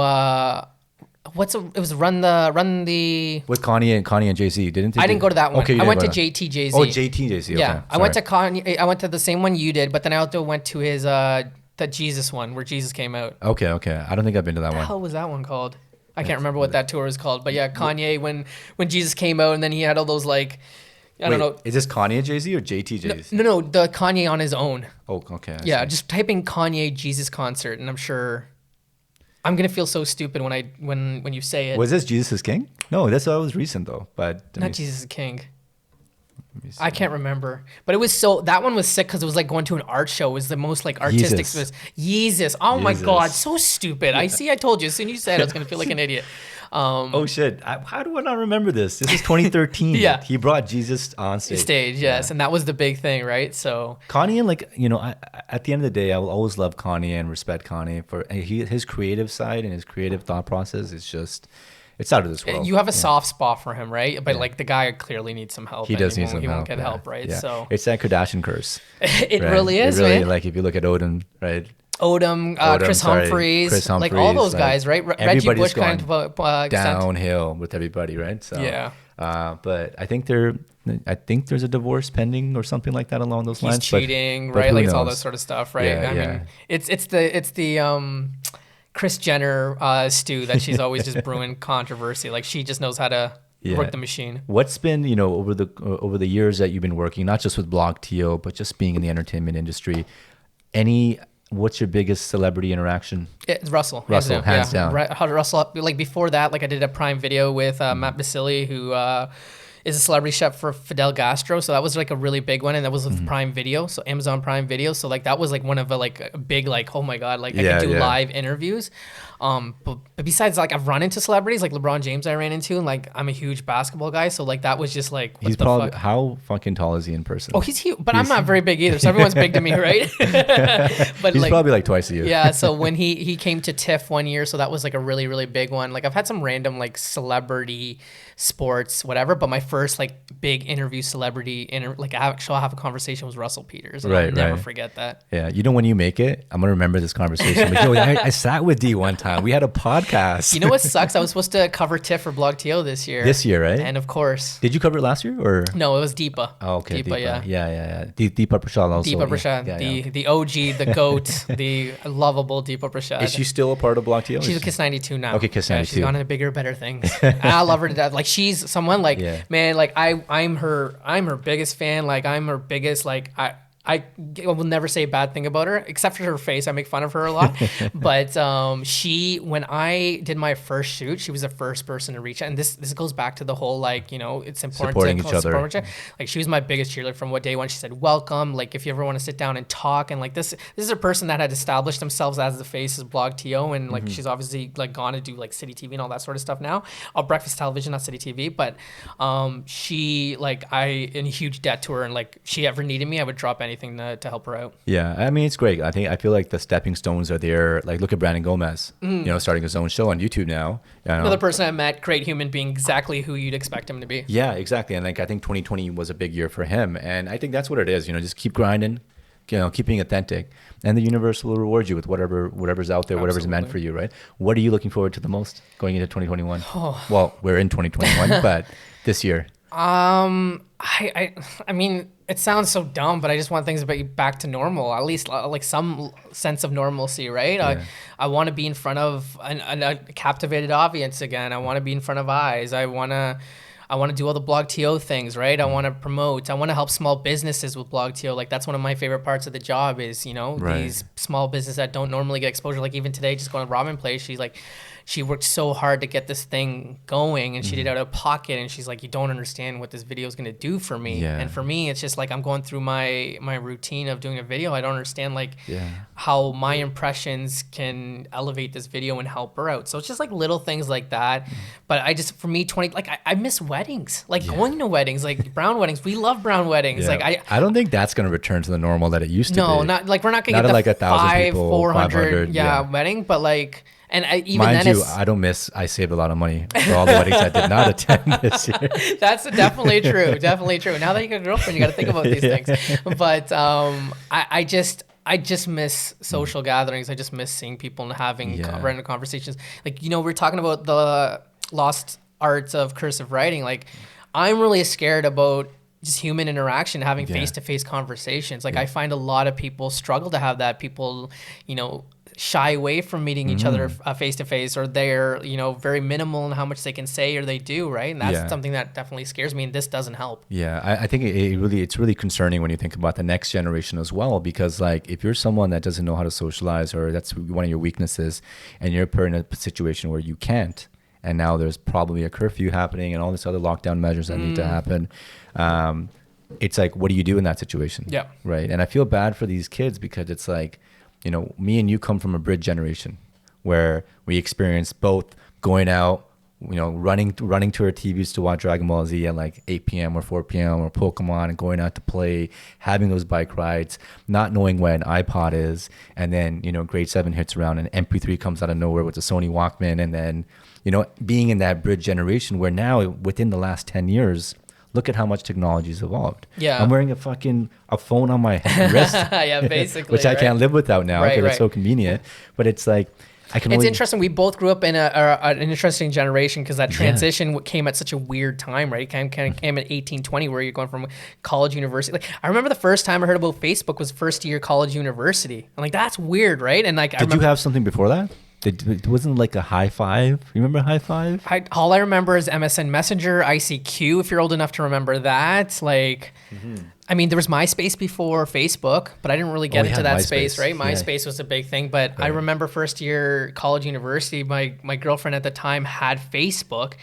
it was run the with Kanye and Jay-Z, didn't they? I didn't go to that one. Okay, I went to JT Jay-Z. Oh, JT Jay-Z. Okay. Yeah, I went to Kanye. I went to the same one you did, but then I also went to his that Jesus one where Jesus came out. Okay. I don't think I've been to that one. What the hell was that one called? I can't remember what that tour was called, but yeah, Kanye when Jesus came out, and then he had all those, like, I don't know. Is this Kanye Jay-Z or JT Jay-Z? No, the Kanye on his own. Oh, okay. Yeah, just type in Kanye Jesus concert, and I'm sure I'm gonna feel so stupid when you say it. Was this Jesus is King? No, that was recent though. But not Jesus is King. I can't remember, but that one was sick because it was like going to an art show. It was the most, like, artistic. Jesus. Oh my God, so stupid. I told you as soon as you said it, I was gonna feel like an idiot. Oh shit! How do I not remember this? This is 2013. Yeah, he brought Jesus on stage. Yes, and that was the big thing, right? So Kanye, like, at the end of the day, I will always love Kanye and respect Kanye for his creative side and his creative thought process is just. It's out of this world. You have a soft spot for him, right? But like, the guy clearly needs some help. He does need some help. He won't get help, right? Yeah. So it's that Kardashian curse. It really is, it really, man. like, if you look at Odin, right? Chris sorry, Humphries, Chris like all those Humphries, guys, right? Reggie everybody's Bush kind of extent. downhill with everybody, right? So Yeah. but I think there's a divorce pending or something like that along those He's lines. cheating, but right? who Like it's all knows? that sort of stuff, right? Yeah, I yeah. mean, it's the Kris Jenner stew that she's always just brewing controversy. Like she just knows how to Yeah. work the machine. What's been, over the years that you've been working, not just with BlogTO, but just being in the entertainment industry, what's your biggest celebrity interaction? It's Russell. Hands down. Russell, like before that, like I did a Prime Video with Matt Basili, who is a celebrity chef for Fidel Gastro. So that was like a really big one. And that was with Prime Video. So Amazon Prime Video. So like that was like one of a big, like, oh my God, like I could do live interviews. But besides, like I've run into celebrities like LeBron James I ran into, and like I'm a huge basketball guy. So like that was just like, what He's the probably, fuck? how fucking tall is he in person? Oh, he's huge, but I'm not very big either. So everyone's big to me, right? But He's like, probably like twice a year. yeah. So when he came to TIFF one year, so that was like a really, really big one. Like I've had some random like celebrity sports, whatever, but my first like big interview celebrity like actual have a conversation was Russell Peters. And I'll never forget that. Yeah. When you make it, I'm going to remember this conversation. Like, I sat with D one time. We had a podcast. You know what sucks? I was supposed to cover TIFF for BlogTO this year. This year, right? And of course. Did you cover it last year or? No, it was Deepa. Oh, okay. Deepa, yeah. Yeah. Deepa Prashad also. Deepa Prashad, the OG, the GOAT, the lovable Deepa Prashad. Is she still a part of BlogTO? She's a Kiss 92 now. Okay, Kiss 92. She's gone into bigger, better things. I love her to death. Like she's someone like, man, like I'm her biggest fan. Like I'm her biggest, like I will never say a bad thing about her, except for her face. I make fun of her a lot. But when I did my first shoot, she was the first person to reach out. And this goes back to the whole, like, it's important supporting to each other. support each other. Like she was my biggest cheerleader from day one. She said, welcome. Like if you ever want to sit down and talk. And like this is a person that had established themselves as the face of BlogTO. And like she's obviously like gone to do like City TV and all that sort of stuff now. Breakfast Television, not City TV. But she, like, I in huge debt to her. And like she ever needed me, I would drop anything to help her out. Yeah, I mean, it's great. I feel like the stepping stones are there. Like look at Brandon Gomez, starting his own show on YouTube now. Another person I met, great human being, exactly who you'd expect him to be. Yeah, exactly. And like I think 2020 was a big year for him, and I think that's what it is. Just keep grinding, keep being authentic, and the universe will reward you with whatever's out there, whatever's meant for you, right? What are you looking forward to the most going into 2021? Well, we're in 2021, but this year. I mean, it sounds so dumb, but I just want things to be back to normal, at least like some sense of normalcy, right? Yeah. I want to be in front of a captivated audience again. I want to be in front of eyes. I want to do all the BlogTO things, right? I want to promote. I want to help small businesses with BlogTO. Like that's one of my favorite parts of the job is, these small businesses that don't normally get exposure. Like even today, just going to Robin Place, she worked so hard to get this thing going and she did it out of pocket. And she's like, you don't understand what this video is going to do for me. Yeah. And for me, it's just like, I'm going through my routine of doing a video. I don't understand how my impressions can elevate this video and help her out. So it's just like little things like that. But for me, I miss weddings, going to weddings, like brown weddings. We love brown weddings. Yeah. Like I don't think that's going to return to the normal that it used to be. No, not like we're not going to get the like 1,000 people, 400 wedding, but like, and I don't miss. I saved a lot of money for all the weddings I did not attend this year. That's definitely true. Definitely true. Now that you got a girlfriend, you got to think about these things. But I just miss social gatherings. I just miss seeing people and having random conversations. Like we're talking about the lost arts of cursive writing. Like I'm really scared about just human interaction, having face-to-face conversations. Like I find a lot of people struggle to have that. People, shy away from meeting each other face to face, or they're very minimal in how much they can say or they do, right? And that's something that definitely scares me, and this doesn't help. I think it's really concerning when you think about the next generation as well, because like if you're someone that doesn't know how to socialize, or that's one of your weaknesses, and you're put in a situation where you can't, and now there's probably a curfew happening and all this other lockdown measures that need to happen, it's like, what do you do in that situation? Yeah, right. And I feel bad for these kids, because it's like, me and you come from a bridge generation where we experienced both going out, running to our TVs to watch Dragon Ball Z at like 8 p.m. or 4 p.m. or Pokemon, and going out to play, having those bike rides, not knowing what an iPod is. And then, grade 7 hits around and MP3 comes out of nowhere with the Sony Walkman. And then, being in that bridge generation where now within the last 10 years, look at how much technology's evolved. Yeah. I'm wearing a phone on my wrist. Yeah, basically. Which I can't live without now because it's so convenient. But it's like, it's interesting. We both grew up in an interesting generation because that transition came at such a weird time, right? It came at 18, 20, where you're going from college, university. Like, I remember the first time I heard about Facebook was first year college, university. I'm like, that's weird, right? And like, did you have something before that? It wasn't like a high five. You remember high five? All I remember is MSN Messenger, ICQ, if you're old enough to remember that. Like, I mean, there was MySpace before Facebook, but I didn't really get into that space, right? MySpace was a big thing. But I remember first year college, university, my girlfriend at the time had Facebook,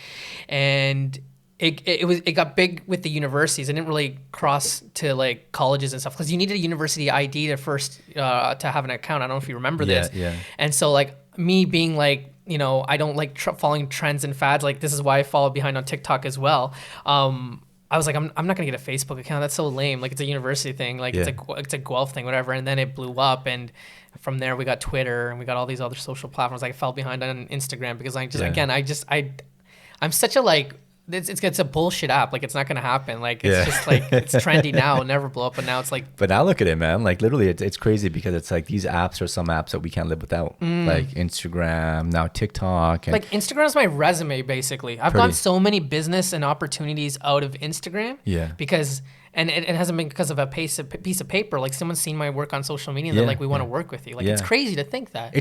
and it got big with the universities. It didn't really cross to like colleges and stuff because you needed a university ID to first to have an account. I don't know if you remember this. Yeah. And so like me being like, you know, I don't like following trends and fads. Like this is why I follow behind on TikTok as well. I was like, I'm not gonna get a Facebook account. That's so lame. Like it's a university thing. Like it's a Guelph thing, whatever. And then it blew up, and from there we got Twitter and we got all these other social platforms. Like I fell behind on Instagram because I'm such a like. It's a bullshit app. Like it's not gonna happen. Like it's just like it's trendy now. It'll never blow up. But now it's like. But now look at it, man. Like literally, it's crazy because it's like these apps are some apps that we can't live without. Like Instagram, now TikTok. And like Instagram is my resume basically. I've gotten so many business and opportunities out of Instagram. Yeah. Because. And it hasn't been because of a piece of paper. Like someone's seen my work on social media and they're like, we want to work with you. Like it's crazy to think that.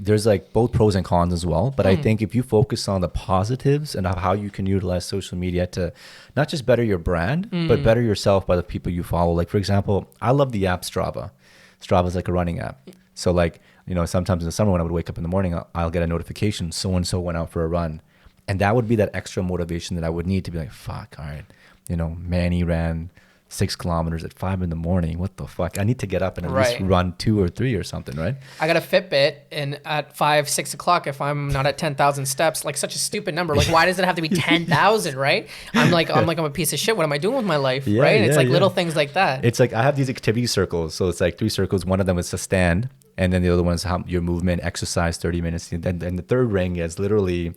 There's like both pros and cons as well. But I think if you focus on the positives and how you can utilize social media to not just better your brand, but better yourself by the people you follow. Like for example, I love the app Strava. Strava is like a running app. So like, you know, sometimes in the summer when I would wake up in the morning, I'll get a notification, so-and-so went out for a run. And that would be that extra motivation that I would need to be like, fuck, all right. You know, Manny ran 6 kilometers at 5 a.m. What the fuck? I need to get up and at least run 2 or 3 or something, right? I got a Fitbit, and at 5, 6 o'clock, if I'm not at 10,000 steps, like such a stupid number. Like, why does it have to be 10,000, right? I'm a piece of shit. What am I doing with my life, right? It's like little things like that. It's like I have these activity circles. So it's like 3 circles. One of them is to stand, and then the other one is how your movement, exercise, 30 minutes. And the third ring is literally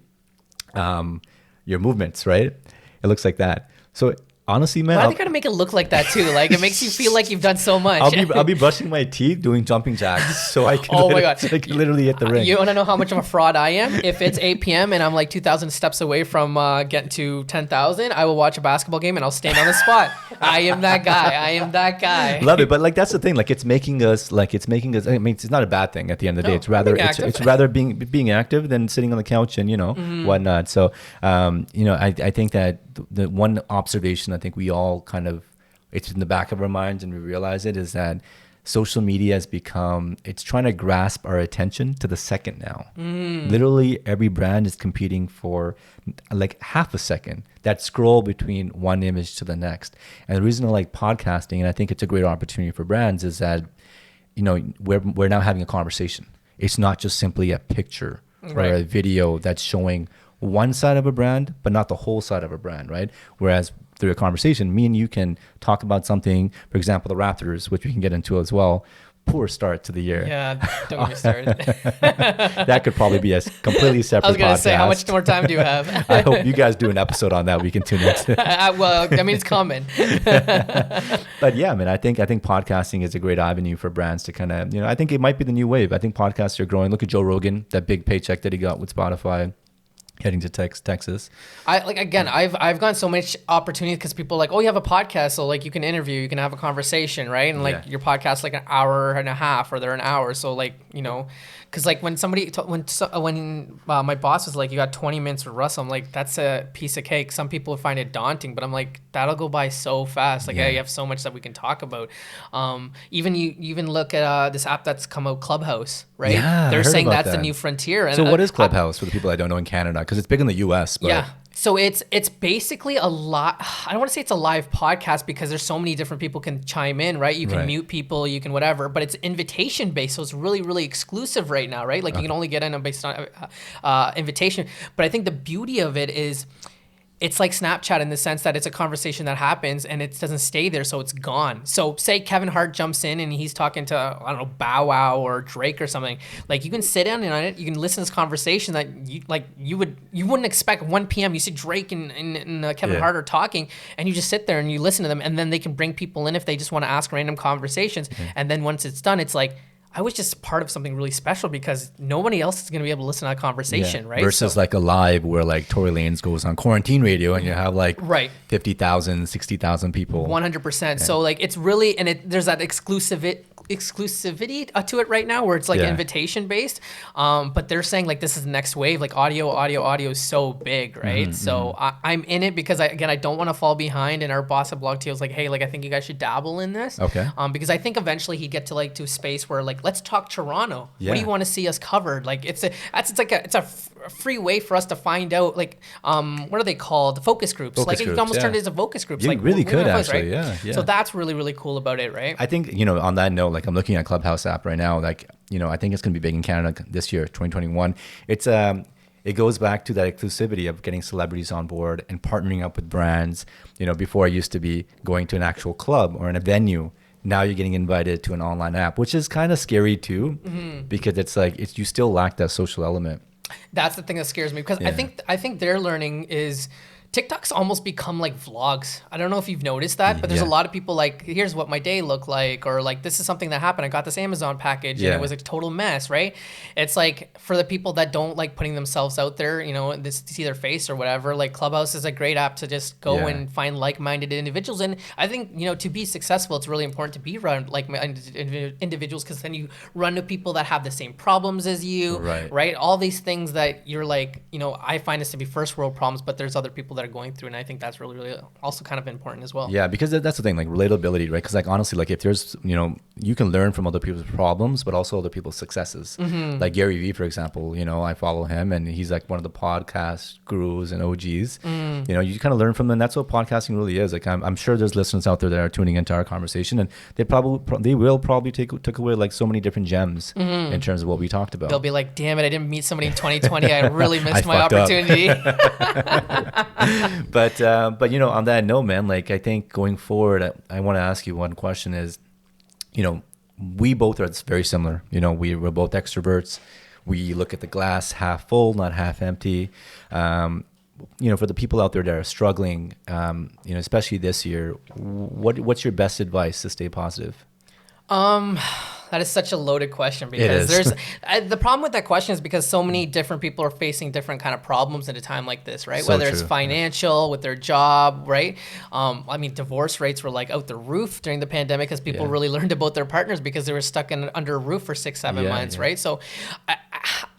your movements, right? It looks like that. So honestly, man, why do they gotta make it look like that too? Like it makes you feel like you've done so much. I'll be brushing my teeth, doing jumping jacks, so I can. Literally hit the ring. You want to know how much of a fraud I am? If it's 8 p.m. and I'm like 2,000 steps away from getting to 10,000, I will watch a basketball game and I'll stand on the spot. I am that guy. Love it, but like that's the thing. Like it's making us. I mean, it's not a bad thing at the end of the day. It's rather being active than sitting on the couch and whatnot. So I think that the one observation I think we all it's in the back of our minds and we realize it is that social media has become, it's trying to grasp our attention to the second now. Literally every brand is competing for like half a second, that scroll between one image to the next. And the reason I like podcasting, and I think it's a great opportunity for brands, is that we're now having a conversation. It's not just simply a picture or a video that's showing one side of a brand, but not the whole side of a brand, right? Whereas through a conversation, me and you can talk about something, for example, the Raptors, which we can get into as well. Poor start to the year. Yeah, don't get me started. That could probably be a completely separate podcast. I was going to say, how much more time do you have? I hope you guys do an episode on that we can tune into. Well, I mean, it's coming. But yeah, man, I think podcasting is a great avenue for brands to kind of, I think it might be the new wave. I think podcasts are growing. Look at Joe Rogan, that big paycheck that he got with Spotify. Heading to Texas. I've gotten so much opportunity because people are like, oh, you have a podcast, so like you can interview, you can have a conversation, right? And like your podcast like an hour and a half, or they're an hour, so like because like when my boss was like, you got 20 minutes with Russell, I'm like, that's a piece of cake. Some people find it daunting, but I'm like, that'll go by so fast. Like, you have so much that we can talk about. Even look at this app that's come out, Clubhouse, right? Yeah, they're saying that's the new frontier. And so what is Clubhouse for the people that don't know in Canada? Because it's big in the US. But yeah. So it's basically I don't want to say it's a live podcast because there's so many different people can chime in, right? You can mute people, you can whatever, but it's invitation based. So it's really, really exclusive right now, right? Like you can only get in based on invitation. But I think the beauty of it is it's like Snapchat in the sense that it's a conversation that happens and it doesn't stay there, so it's gone. So say Kevin Hart jumps in and he's talking to, I don't know, Bow Wow or Drake or something. Like, you can sit down on it, you can listen to this conversation that you wouldn't expect. 1 p.m. you see Drake and Kevin Hart are talking, and you just sit there and you listen to them, and then they can bring people in if they just want to ask random conversations. And then once it's done, it's like, I was just part of something really special because nobody else is going to be able to listen to that conversation, right? Versus like a live where like Tory Lanez goes on quarantine radio and you have like 50,000, 60,000 people. 100%. So like it's really, and there's that exclusivity to it right now where it's like invitation based. But they're saying like this is the next wave. Like audio is so big, right? So I'm in it because I don't want to fall behind. And our boss at BlogTO was like, hey, like I think you guys should dabble in this. Okay. Because I think eventually he'd get to like to a space where like, let's talk Toronto. What do you want to see us covered? Like it's a free way for us to find out like what are they called? Focus groups. Like you almost turned it into focus groups. You like really could actually, right? yeah. So that's really, really cool about it, right? I think, on that note, like I'm looking at Clubhouse app right now, like, I think it's going to be big in Canada this year, 2021. It's it goes back to that exclusivity of getting celebrities on board and partnering up with brands. Before it used to be going to an actual club or in a venue. Now you're getting invited to an online app, which is kind of scary too, because it's like you still lack that social element. That's the thing that scares me because I think their learning is TikTok's almost become like vlogs. I don't know if you've noticed that, but there's a lot of people like, here's what my day looked like, or like, this is something that happened. I got this Amazon package and it was a total mess, right? It's like for the people that don't like putting themselves out there, to see their face or whatever, like Clubhouse is a great app to just go and find like-minded individuals. And I think, to be successful, it's really important to be around like-minded individuals because then you run to people that have the same problems as you, right? All these things that you're like, I find this to be first world problems, but there's other people that are going through, and I think that's really, really also kind of important as well. Yeah, because that's the thing, like relatability, right? Because like honestly, like if there's, you can learn from other people's problems, but also other people's successes. Like Gary Vee, for example, I follow him, and he's like one of the podcast gurus and OGs. You kind of learn from them. And that's what podcasting really is. Like I'm sure there's listeners out there that are tuning into our conversation, and they will probably take away like so many different gems in terms of what we talked about. They'll be like, damn it, I didn't meet somebody in 2020. I really missed my opportunity. But on that note, man, like I think going forward, I want to ask you one question is, we both are very similar. We're both extroverts. We look at the glass half full, not half empty. For the people out there that are struggling, especially this year, what's your best advice to stay positive? That is such a loaded question because there's the problem with that question is because so many different people are facing different kind of problems at a time like this, right? So Whether true. it's financial with their job, right? I mean, divorce rates were like out the roof during the pandemic because people really learned about their partners because they were stuck under a roof for 6-7 months, right? So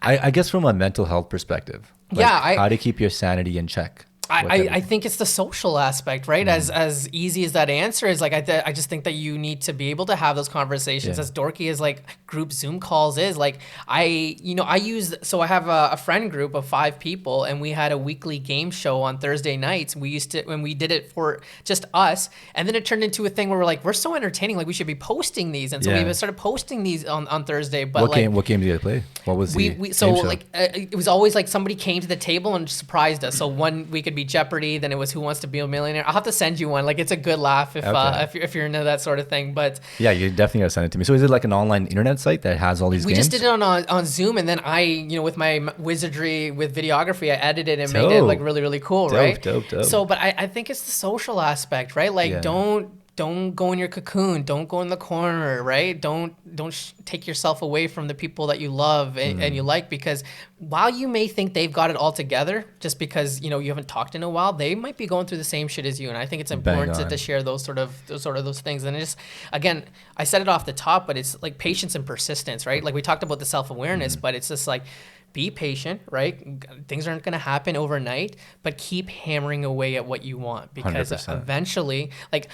I guess from a mental health perspective, how to keep your sanity in check. I think it's the social aspect, right? As easy as that answer is, like I just think that you need to be able to have those conversations. As dorky as like group Zoom calls is, like I have a friend group of 5 people, and we had a weekly game show on Thursday nights. We did it for just us, and then it turned into a thing where we're so entertaining, like we should be posting these, and so we started posting these on Thursday. But what game did you guys play? What was the game show? It was always like somebody came to the table and surprised us. So one week could be Jeopardy, then it was Who Wants to Be a Millionaire. I'll have to send you one. Like it's a good laugh if you're into that sort of thing. But yeah, you definitely gotta send it to me. So is it like an online internet site that has all these games? We just did it on Zoom, and then I, with my wizardry with videography, I edited it and made it like really, really cool, right? Dope. So, but I think it's the social aspect, right? Like don't go in your cocoon. Don't go in the corner, right? Don't take yourself away from the people that you love and you like, because while you may think they've got it all together, just because you haven't talked in a while, they might be going through the same shit as you. And I think it's important to share those things. And just again, I said it off the top, but it's like patience and persistence, right? Like we talked about the self-awareness, but it's just like, be patient, right? Things aren't going to happen overnight, but keep hammering away at what you want, because 100%. Eventually, like,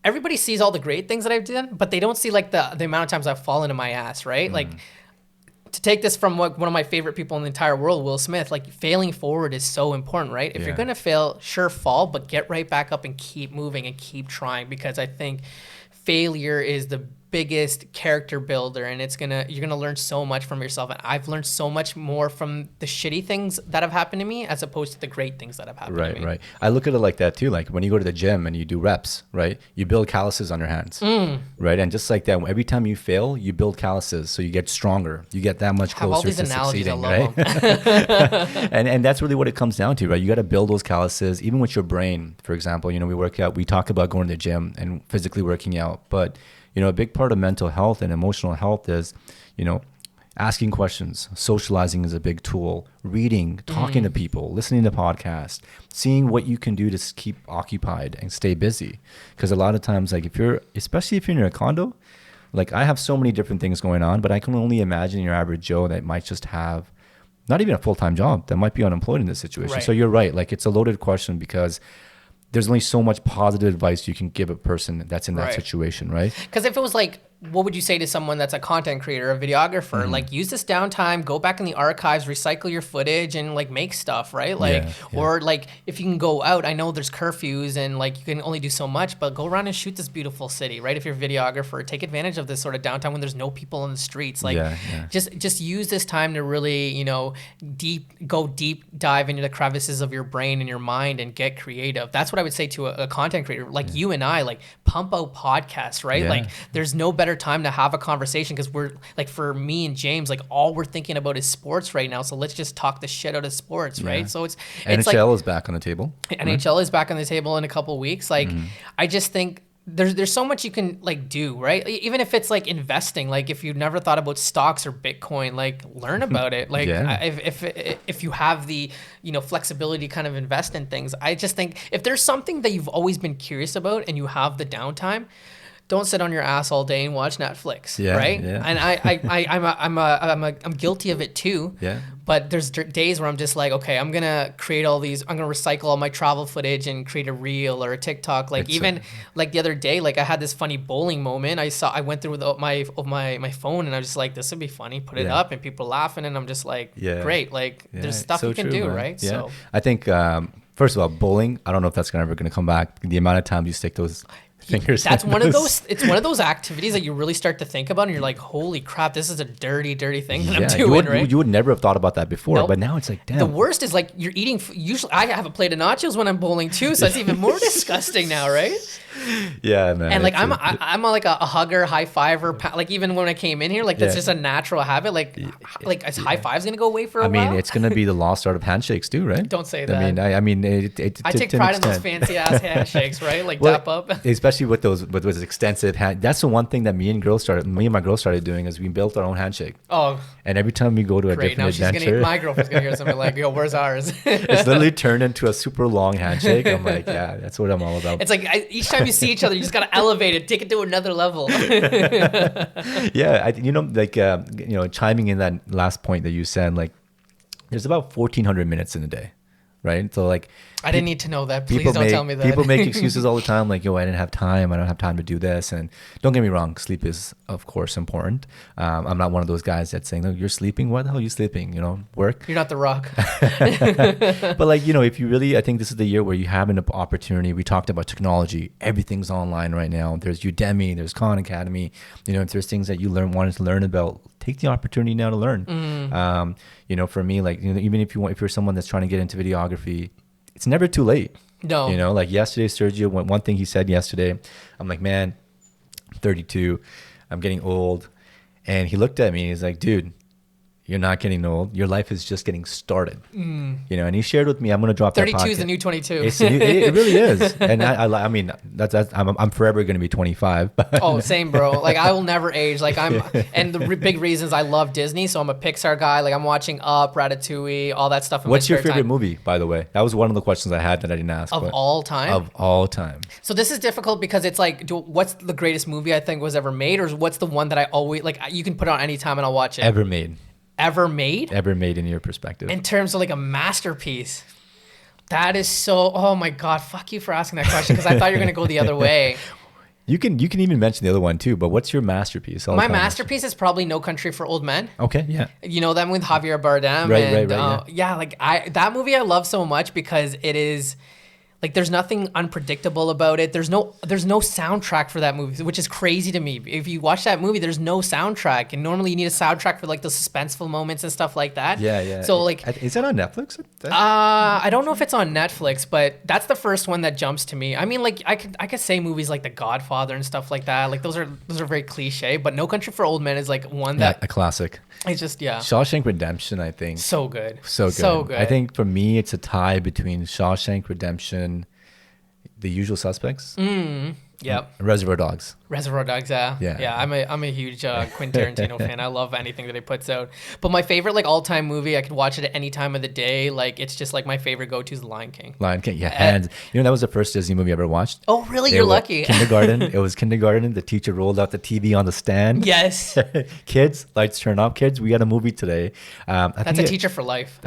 everybody sees all the great things that I've done, but they don't see like the amount of times I've fallen in my ass, right? Like, to take this from one of my favorite people in the entire world, Will Smith, like failing forward is so important, right? If you're going to fail, sure, fall, but get right back up and keep moving and keep trying, because I think failure is the biggest character builder, and you're gonna learn so much from yourself. And I've learned so much more from the shitty things that have happened to me as opposed to the great things that have happened to me. Right. I look at it like that too. Like when you go to the gym and you do reps, right? You build calluses on your hands, right? And just like that, every time you fail, you build calluses, so you get stronger. You get that much Have all closer these to analogies, I succeeding, love right? and that's really what it comes down to, right? You got to build those calluses, even with your brain. For example, we work out. We talk about going to the gym and physically working out, but a big part of mental health and emotional health is, asking questions. Socializing is a big tool. Reading, talking to people, listening to podcasts, seeing what you can do to keep occupied and stay busy. Because a lot of times, like especially if you're in a condo, like I have so many different things going on, but I can only imagine your average Joe that might just have not even a full-time job, that might be unemployed in this situation. Right. So you're right. Like it's a loaded question because there's only so much positive advice you can give a person that's in that situation, right? Because if it was like, what would you say to someone that's a content creator, a videographer? Like, use this downtime, go back in the archives, recycle your footage, and like make stuff, right? Like, or like if you can go out, I know there's curfews and like you can only do so much, but go around and shoot this beautiful city, right? If you're a videographer, take advantage of this sort of downtime when there's no people in the streets. Like, just use this time to really, go deep dive into the crevices of your brain and your mind and get creative. That's what I would say to a content creator like you and I. Like, pump out podcasts, right? Like, there's no better time to have a conversation because we're like, for me and James, like all we're thinking about is sports right now. So let's just talk the shit out of sports, right? So it's NHL like, is back on the table. NHL is back on the table in a couple of weeks. Like, I just think there's so much you can like do, right? Even if it's like investing, like if you've never thought about stocks or Bitcoin, like learn about it. Like if you have the flexibility to kind of invest in things, I just think if there's something that you've always been curious about and you have the downtime, don't sit on your ass all day and watch Netflix, right? Yeah. And I'm guilty of it too. Yeah. But there's days where I'm just like, okay, I'm gonna create all these. I'm gonna recycle all my travel footage and create a reel or a TikTok. Like like the other day, like I had this funny bowling moment. I went through my phone and I was just like, this would be funny. Put it up and people laughing and I'm just like, great. Like there's stuff you can do, man. Right? Yeah. So I think first of all, bowling. I don't know if that's ever gonna come back. The amount of times you stick those fingers. That's one of those. It's one of those activities that you really start to think about, and you're like, "Holy crap, this is a dirty thing that I'm doing." Right? You would never have thought about that before, but now it's like, damn. The worst is like you're eating. Usually, I have a plate of nachos when I'm bowling too, so it's even more disgusting now, right? Yeah, man. And like I'm like a hugger, high fiver. Like even when I came in here, like that's just a natural habit. Like is high fives gonna go away for a while? I mean, it's gonna be the lost art of handshakes too, right? Don't say that. I mean, I take pride in those fancy ass handshakes, right? Like dap up. Especially with those extensive hand. That's the one thing that me and my girl started doing is we built our own handshake. Oh. And every time we go to a different adventure, my girlfriend's gonna hear something like, "Yo, where's ours?" It's literally turned into a super long handshake. I'm like, yeah, that's what I'm all about. It's like each time you see each other, you just gotta elevate it, take it to another level. Yeah, chiming in that last point that you said, like, there's about 1,400 minutes in a day, right? So like, I didn't need to know that. Please don't tell me that. People make excuses all the time, like, yo, I didn't have time. I don't have time to do this. And don't get me wrong, sleep is, of course, important. I'm not one of those guys that's saying, no, you're sleeping? Why the hell are you sleeping? Work. You're not The Rock. But like, if you really, I think this is the year where you have an opportunity. We talked about technology. Everything's online right now. There's Udemy, there's Khan Academy. If there's things that you wanted to learn about, take the opportunity now to learn. For me, like, even if you're someone that's trying to get into videography, it's never too late. No. Like yesterday, Sergio, one thing he said yesterday, I'm like, man, I'm 32, I'm getting old. And he looked at me and he's like, dude, you're not getting old. Your life is just getting started. And he shared with me, I'm going to drop 32 that 32 is the new 22. It really is. And I mean, I'm forever going to be 25. Oh, same, bro. Like, I will never age. Like, and the big reasons I love Disney. So I'm a Pixar guy. Like, I'm watching Up, Ratatouille, all that stuff. What's your favorite movie, by the way? That was one of the questions I had that I didn't ask. Of all time? Of all time. So this is difficult because it's like, what's the greatest movie I think was ever made? Or what's the one that I always, like, you can put it on any time and I'll watch it? Ever made. Ever made in your perspective, in terms of like a masterpiece? That is so, oh my god, fuck you for asking that question, because I thought you were gonna go the other way. You can even mention the other one too, but what's your masterpiece? My masterpiece is probably No Country for Old Men. Okay, yeah. That with Javier Bardem. Right, like that movie I love so much because it is Like there's nothing unpredictable about it. There's no soundtrack for that movie, which is crazy to me. If you watch that movie, there's no soundtrack, and normally you need a soundtrack for like the suspenseful moments and stuff like that. Yeah. So like, Is that on Netflix? I don't know if it's on Netflix, but that's the first one that jumps to me. I mean, like I could say movies like The Godfather and stuff like that. Like those are very cliche, but No Country for Old Men is like one that a classic. it's just Shawshank Redemption, I think. so good. So good. I think for me, it's a tie between Shawshank Redemption, The Usual Suspects, Yep. Reservoir Dogs. Reservoir Dogs, yeah. I'm a huge Quentin Tarantino fan. I love anything that he puts out. But my favorite like all time movie, I could watch it at any time of the day. Like it's just like my favorite go to is The Lion King. Lion King, yeah. And that was the first Disney movie I ever watched. Oh really? You're lucky. Kindergarten. It was kindergarten. The teacher rolled out the TV on the stand. Yes. Kids, lights turn off. Kids, we got a movie today. That's a teacher for life.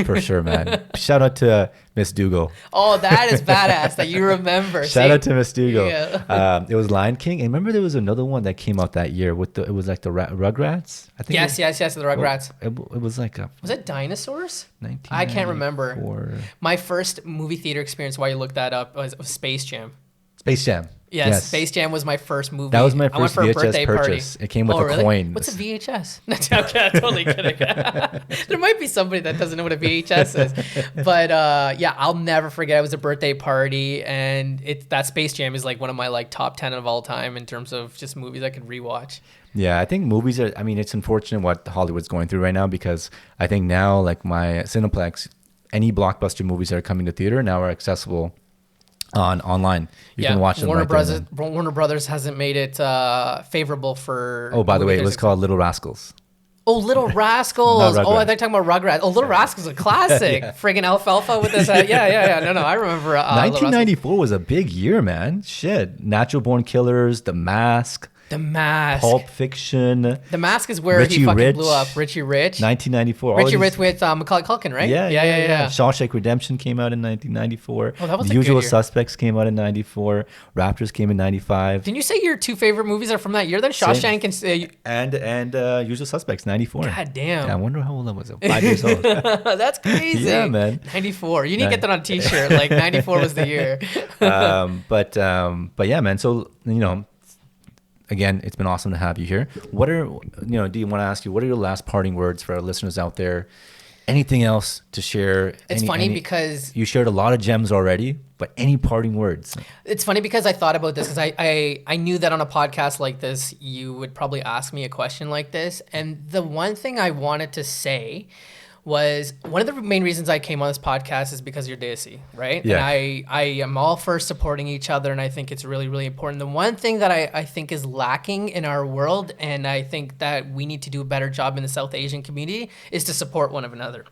For sure, man. Shout out to Miss Dougal. Oh, that is badass that you remember. Shout out to Miss Dougal. Yeah. It was Lion King. And remember there was another one that came out that year it was like the Rugrats. I think. Yes, the Rugrats. It was like was it dinosaurs? I can't remember. My first movie theater experience while you looked that up was Space Jam. Space Jam. Yes, Space Jam was my first movie. That was my first VHS VHS purchase. It came with a coin. What's a VHS? Okay, I'm totally kidding. There might be somebody that doesn't know what a VHS is. But I'll never forget. It was a birthday party, and that Space Jam is like one of my like top 10 of all time in terms of just movies I could rewatch. Yeah, I think movies are, I mean, it's unfortunate what Hollywood's going through right now, because I think now like my Cineplex, any blockbuster movies that are coming to theater now are accessible online. You can watch them. Warner Brothers hasn't made it favorable for. Oh, by the way, it was called Little Rascals. Oh, Little Rascals. Oh, I thought you were talking about Rugrats. Oh, Little Rascals is a classic. Friggin' alfalfa with his head. Yeah. No, I remember. 1994 was a big year, man. Shit. Natural Born Killers, The Mask. The Mask. Pulp Fiction. The Mask is where he fucking blew up. Richie Rich. 1994. Richie Rich with Macaulay Culkin, right? Yeah. Shawshank Redemption came out in 1994. Oh, that was The Usual Suspects came out in 94. Raptors came in 95. Didn't you say your two favorite movies are from that year then? Shawshank and Usual Suspects, 94. God damn. Yeah, I wonder how old I was. 5 years old. That's crazy. Yeah, man. 94. You need to get that on a t-shirt. Like 94 was the year. But yeah, man. So, again, it's been awesome to have you here. Do you want to ask you, what are your last parting words for our listeners out there? Anything else to share? It's funny because you shared a lot of gems already, but any parting words? It's funny because I thought about this because I knew that on a podcast like this, you would probably ask me a question like this. And the one thing I wanted to say was one of the main reasons I came on this podcast is because you're Desi, right? Yeah. And I am all for supporting each other, and I think it's really, really important. The one thing that I think is lacking in our world, and I think that we need to do a better job in the South Asian community, is to support one another.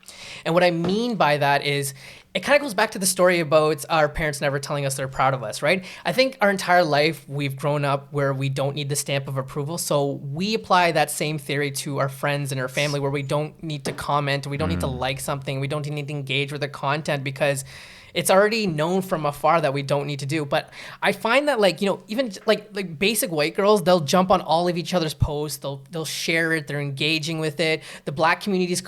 And what I mean by that is, it kind of goes back to the story about our parents never telling us they're proud of us, right? I think our entire life we've grown up where we don't need the stamp of approval. So we apply that same theory to our friends and our family where we don't need to comment, we don't need to like something, we don't need to engage with the content because it's already known from afar that we don't need to do. But I find that even like basic white girls, they'll jump on all of each other's posts. They'll share it. They're engaging with it. The black community is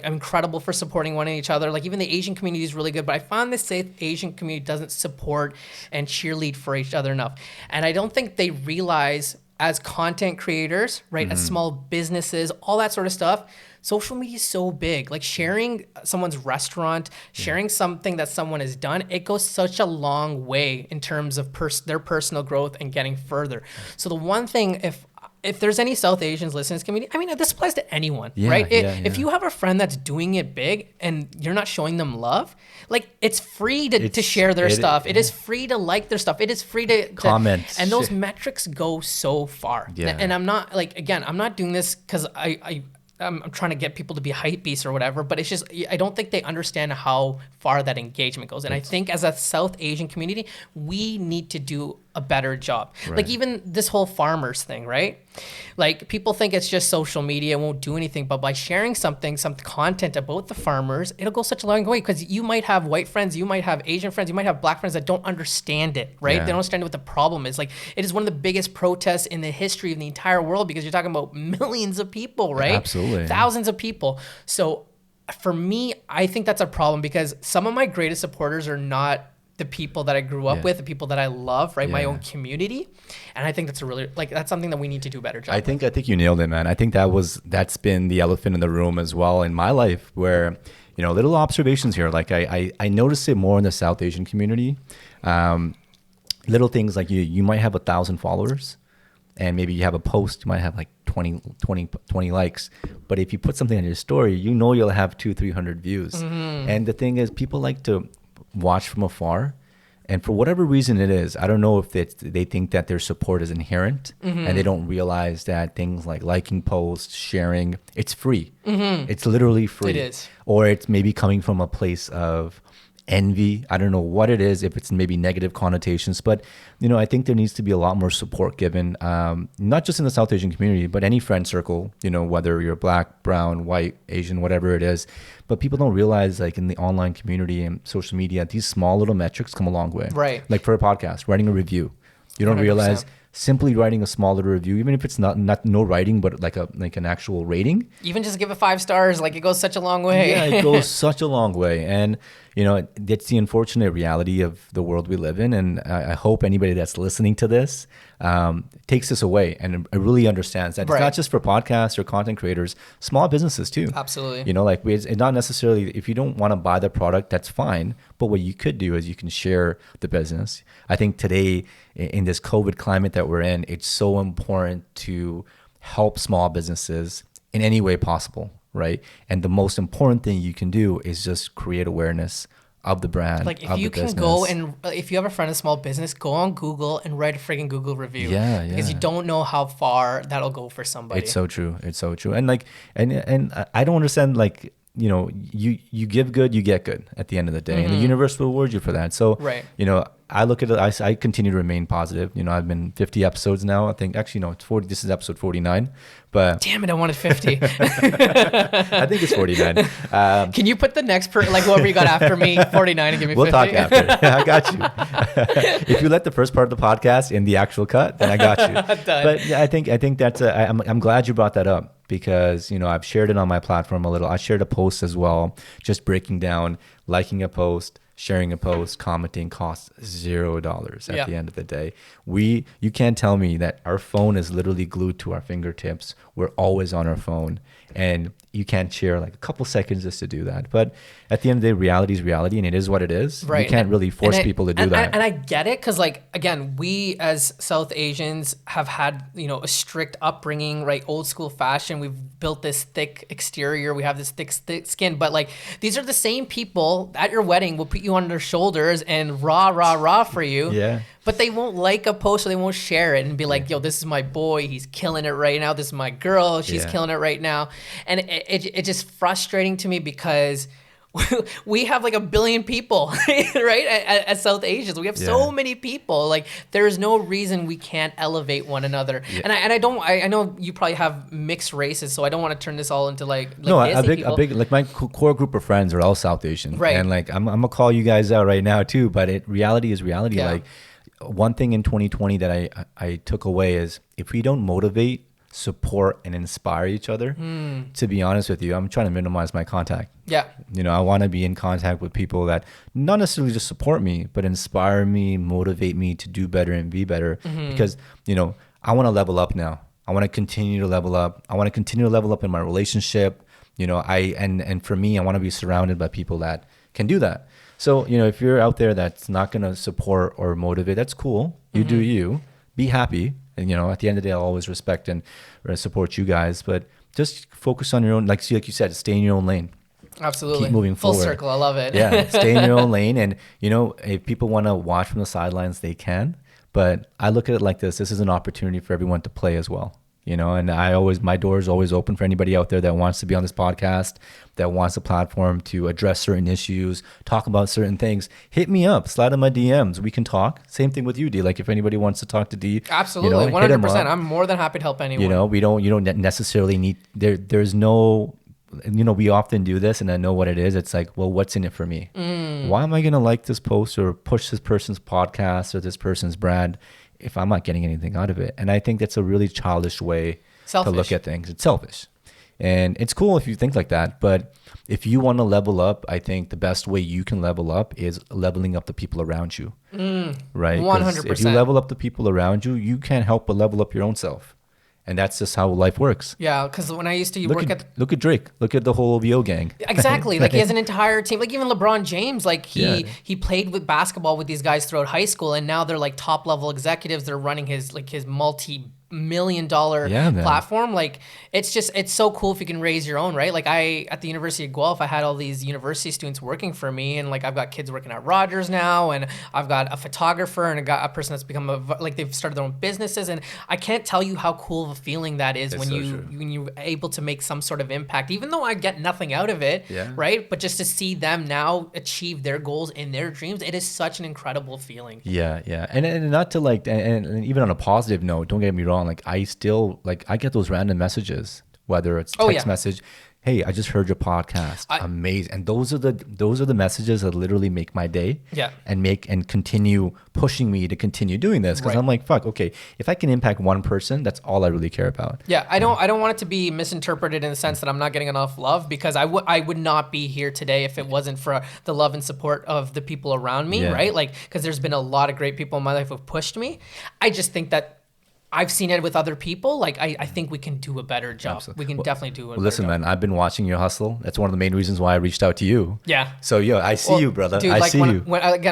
incredible for supporting one each other. Like even the Asian community is really good. But I find the Asian community doesn't support and cheerlead for each other enough. And I don't think they realize as content creators, right, as small businesses, all that sort of stuff, social media is so big. Like sharing someone's restaurant, sharing something that someone has done, it goes such a long way in terms of their personal growth and getting further. So the one thing, if there's any South Asians listening to this community, I mean, this applies to anyone, right? If you have a friend that's doing it big and you're not showing them love, like it's free to share their stuff. It is free to like their stuff. It is free to comment. And those metrics go so far. Yeah. And I'm not I'm not doing this because I'm trying to get people to be hype beasts or whatever, but it's just, I don't think they understand how far that engagement goes. And I think as a South Asian community, we need to do a better job. Right. Like even this whole farmers thing, right? Like people think it's just social media, won't do anything, but by sharing some content about the farmers, it'll go such a long way because you might have white friends, you might have Asian friends, you might have black friends that don't understand it, right? Yeah. They don't understand what the problem is. Like it is one of the biggest protests in the history of the entire world because you're talking about millions of people, right? Absolutely. Thousands of people. So for me, I think that's a problem because some of my greatest supporters are not the people that I grew up with, the people that I love, right? My own community. And I think that's a really, like, that's something that we need to do a better job. I think you nailed it, man. I think that's been the elephant in the room as well in my life, where, you know, little observations here. Like I notice it more in the South Asian community. Little things like you might have 1,000 followers, and maybe you have a post, you might have like 20 likes. But if you put something on your story, you know you'll have 200-300 views. And the thing is, people like to watch from afar. And for whatever reason it is, I don't know if they think that their support is inherent, and they don't realize that things like liking posts, sharing, it's free. It's literally free. It is. Or it's maybe coming from a place of envy. I don't know what it is, if it's maybe negative connotations, but you know, I think there needs to be a lot more support given, not just in the South Asian community, but any friend circle, you know, whether you're black, brown, white, Asian, whatever it is. But people don't realize, like, in the online community and social media, these small little metrics come a long way. Right. Like for a podcast, writing a review, you don't 100%. realize simply writing a small little review, even if it's not no writing, but like an actual rating. Even just give it 5 stars, like, it goes such a long way. Yeah, it goes such a long way. And, you know, it's the unfortunate reality of the world we live in. And I hope anybody that's listening to this takes this away and really understands that it's not just for podcasts or content creators, small businesses too. Absolutely. You know, like, it's not necessarily, if you don't want to buy the product, that's fine. But what you could do is you can share the business. I think today, in this COVID climate that we're in, it's so important to help small businesses in any way possible, right? And the most important thing you can do is just create awareness of the brand. Like, if you can go and, if you have a friend in small business, go on Google and write a freaking Google review. Yeah. Because you don't know how far that'll go for somebody. It's so true. It's so true. And like, and I don't understand, like, you know, you give good, you get good at the end of the day, and the universe will reward you for that. So, you know, I look at it, I continue to remain positive. You know, I've been 50 episodes now. I think, actually, no, it's 40. This is episode 49. But damn it, I wanted 50. I think it's 49. Can you put the next like, whoever you got after me, 49, and give me 50? We'll talk after. I got you. If you let the first part of the podcast in the actual cut, then I got you. But yeah, I think that's I'm glad you brought that up, because, you know, I've shared it on my platform a little. I shared a post as well, just breaking down liking a post, sharing a post, commenting costs $0 at the end of the day. You can't tell me that our phone is literally glued to our fingertips. We're always on our phone, and you can't share like a couple seconds just to do that. But at the end of the day, reality is reality, and it is what it is. Right. You can't really force people to do that. And I get it, because, like, again, we as South Asians have had, you know, a strict upbringing, right? Old school fashion. We've built this thick exterior. We have this thick skin. But, like, these are the same people at your wedding will put you on their shoulders and rah for you. Yeah. But they won't like a post, or they won't share it and be like, yo, this is my boy. He's killing it right now. This is my girl. She's killing it right now. And it's just frustrating to me, because we have like 1 billion people, right? As South Asians, we have so many people. Like, there's no reason we can't elevate one another. Yeah. And I know you probably have mixed races, so I don't want to turn this all into like no, a big like my core group of friends are all South Asian, right? And like I'm gonna call you guys out right now too, but reality is reality. Yeah. Like, one thing in 2020 that I took away is, if we don't motivate, support, and inspire each other, to be honest with you, I'm trying to minimize my contact. Yeah. You know, I want to be in contact with people that not necessarily just support me, but inspire me, motivate me to do better and be better. Because, you know, I want to level up now. I want to continue to level up. I want to continue to level up in my relationship. You know, and for me, I want to be surrounded by people that can do that. So, you know, if you're out there that's not going to support or motivate, that's cool. You do you. Be happy. And, you know, at the end of the day, I'll always respect and support you guys. But just focus on your own, like you said, stay in your own lane. Absolutely. Keep moving forward. Full circle. I love it. Yeah. Stay in your own lane. And, you know, if people want to watch from the sidelines, they can. But I look at it like this. This is an opportunity for everyone to play as well. You know, and my door is always open for anybody out there that wants to be on this podcast, that wants a platform to address certain issues, talk about certain things. Hit me up, slide in my DMs. We can talk. Same thing with you, D. Like, if anybody wants to talk to D, absolutely, 100%. I'm more than happy to help anyone. You know, you don't necessarily need there's no, you know, we often do this, and I know what it is. It's like, well, what's in it for me? Why am I gonna like this post or push this person's podcast or this person's brand if I'm not getting anything out of it? And I think that's a really childish way to look at things. It's selfish. And it's cool if you think like that. But if you want to level up, I think the best way you can level up is leveling up the people around you. Right? 'Cause 100%. if you level up the people around you, you can't help but level up your own self. And that's just how life works. Yeah, because when I used to work at Look at Drake. Look at the whole VO gang. exactly, like he has an entire team. Like even LeBron James, like Yeah. he played with basketball with these guys throughout high school, and now they're like top level executives. They're running his multi-million-dollar Yeah, man. platform. Like it's so cool if you can raise your own, right? Like at the University of Guelph, I had all these university students working for me, and like I've got kids working at Rogers now, and I've got a photographer and I got a person that's become they've started their own businesses, and I can't tell you how cool of a feeling that is when so you true. when you're able to make some sort of impact, even though I get nothing out of it, Yeah. right? But just to see them now achieve their goals and their dreams, it is such an incredible feeling. Yeah, yeah, and not to like, and even on a positive note, don't get me wrong. Like I still like I get those random messages, whether it's Oh, text yeah. message, hey, I just heard your podcast, amazing, and those are the messages that literally make my day, Yeah. and continue pushing me to continue doing this because Right. I'm like, fuck, okay, if I can impact one person, that's all I really care about. Yeah, I don't want it to be misinterpreted in the sense that I'm not getting enough love, because I would not be here today if it wasn't for the love and support of the people around me, Yeah. right? Like, because there's been a lot of great people in my life who've pushed me. I just think that I've seen it with other people. Like, I think we can do a better job. Absolutely. We can definitely do a Well, better listen, job. man, I've been watching your hustle. That's one of the main reasons why I reached out to you. Yeah. So, yo, I see Well, you, brother. Dude, I like see when, you.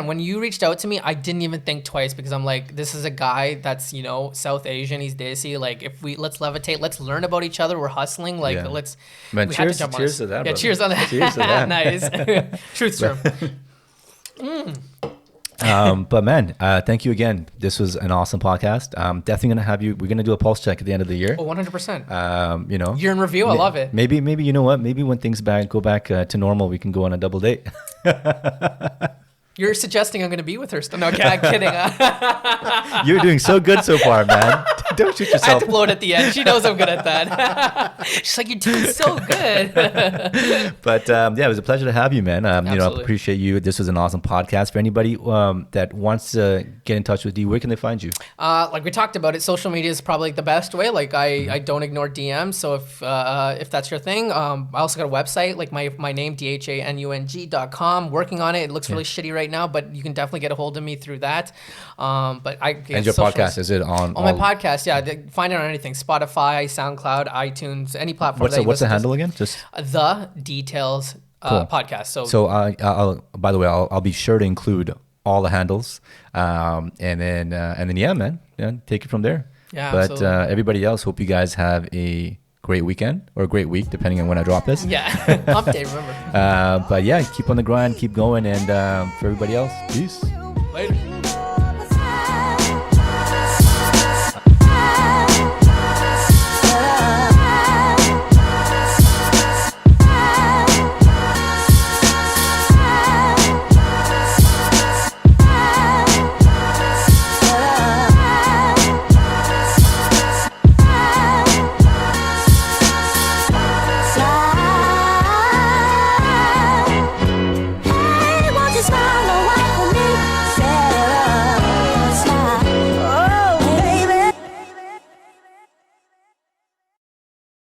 when you reached out to me, I didn't even think twice, because I'm like, this is a guy that's, South Asian. He's desi. Like, let's levitate, let's learn about each other. We're husling. Like, Yeah. let's. Man, we had cheers- jump on cheers this. to that, Yeah, brother. cheers on that. Cheers to that. Nice. Truth serum. But man, thank you again. This was an awesome podcast. Definitely gonna have you. We're gonna do a pulse check at the end of the year. Oh, 100%. Year in review. I love it. Maybe you know what? Maybe when things go back to normal, we can go on a double date. You're suggesting I'm going to be with her still. No, okay, I'm kidding. You're doing so good so far, man. Don't shoot I have yourself. to blow it at the end. She knows I'm good at that. She's like, you're doing so good. But yeah, it was a pleasure to have you, man. I Absolutely. appreciate you. This was an awesome podcast. For anybody that wants to get in touch with you, where can they find you? Like we talked about it, social media is probably the best way. Like I don't ignore DMs. So if that's your thing, I also got a website, like my name, dhanung.com. Working on it. It looks really shitty right now, but you can definitely get a hold of me through that. But And your podcast, is it on my podcast? Yeah, find it on anything: Spotify, SoundCloud, iTunes, any platform. What's the handle again? Just The Details Cool. podcast. So I'll by the way, I'll be sure to include all the handles, and then yeah, man, yeah, take it from there. Yeah, But absolutely. everybody else, hope you guys have a great weekend or a great week, depending on when I drop this. Yeah, hump day. Remember. But yeah, keep on the grind, keep going, and for everybody else, peace. Later.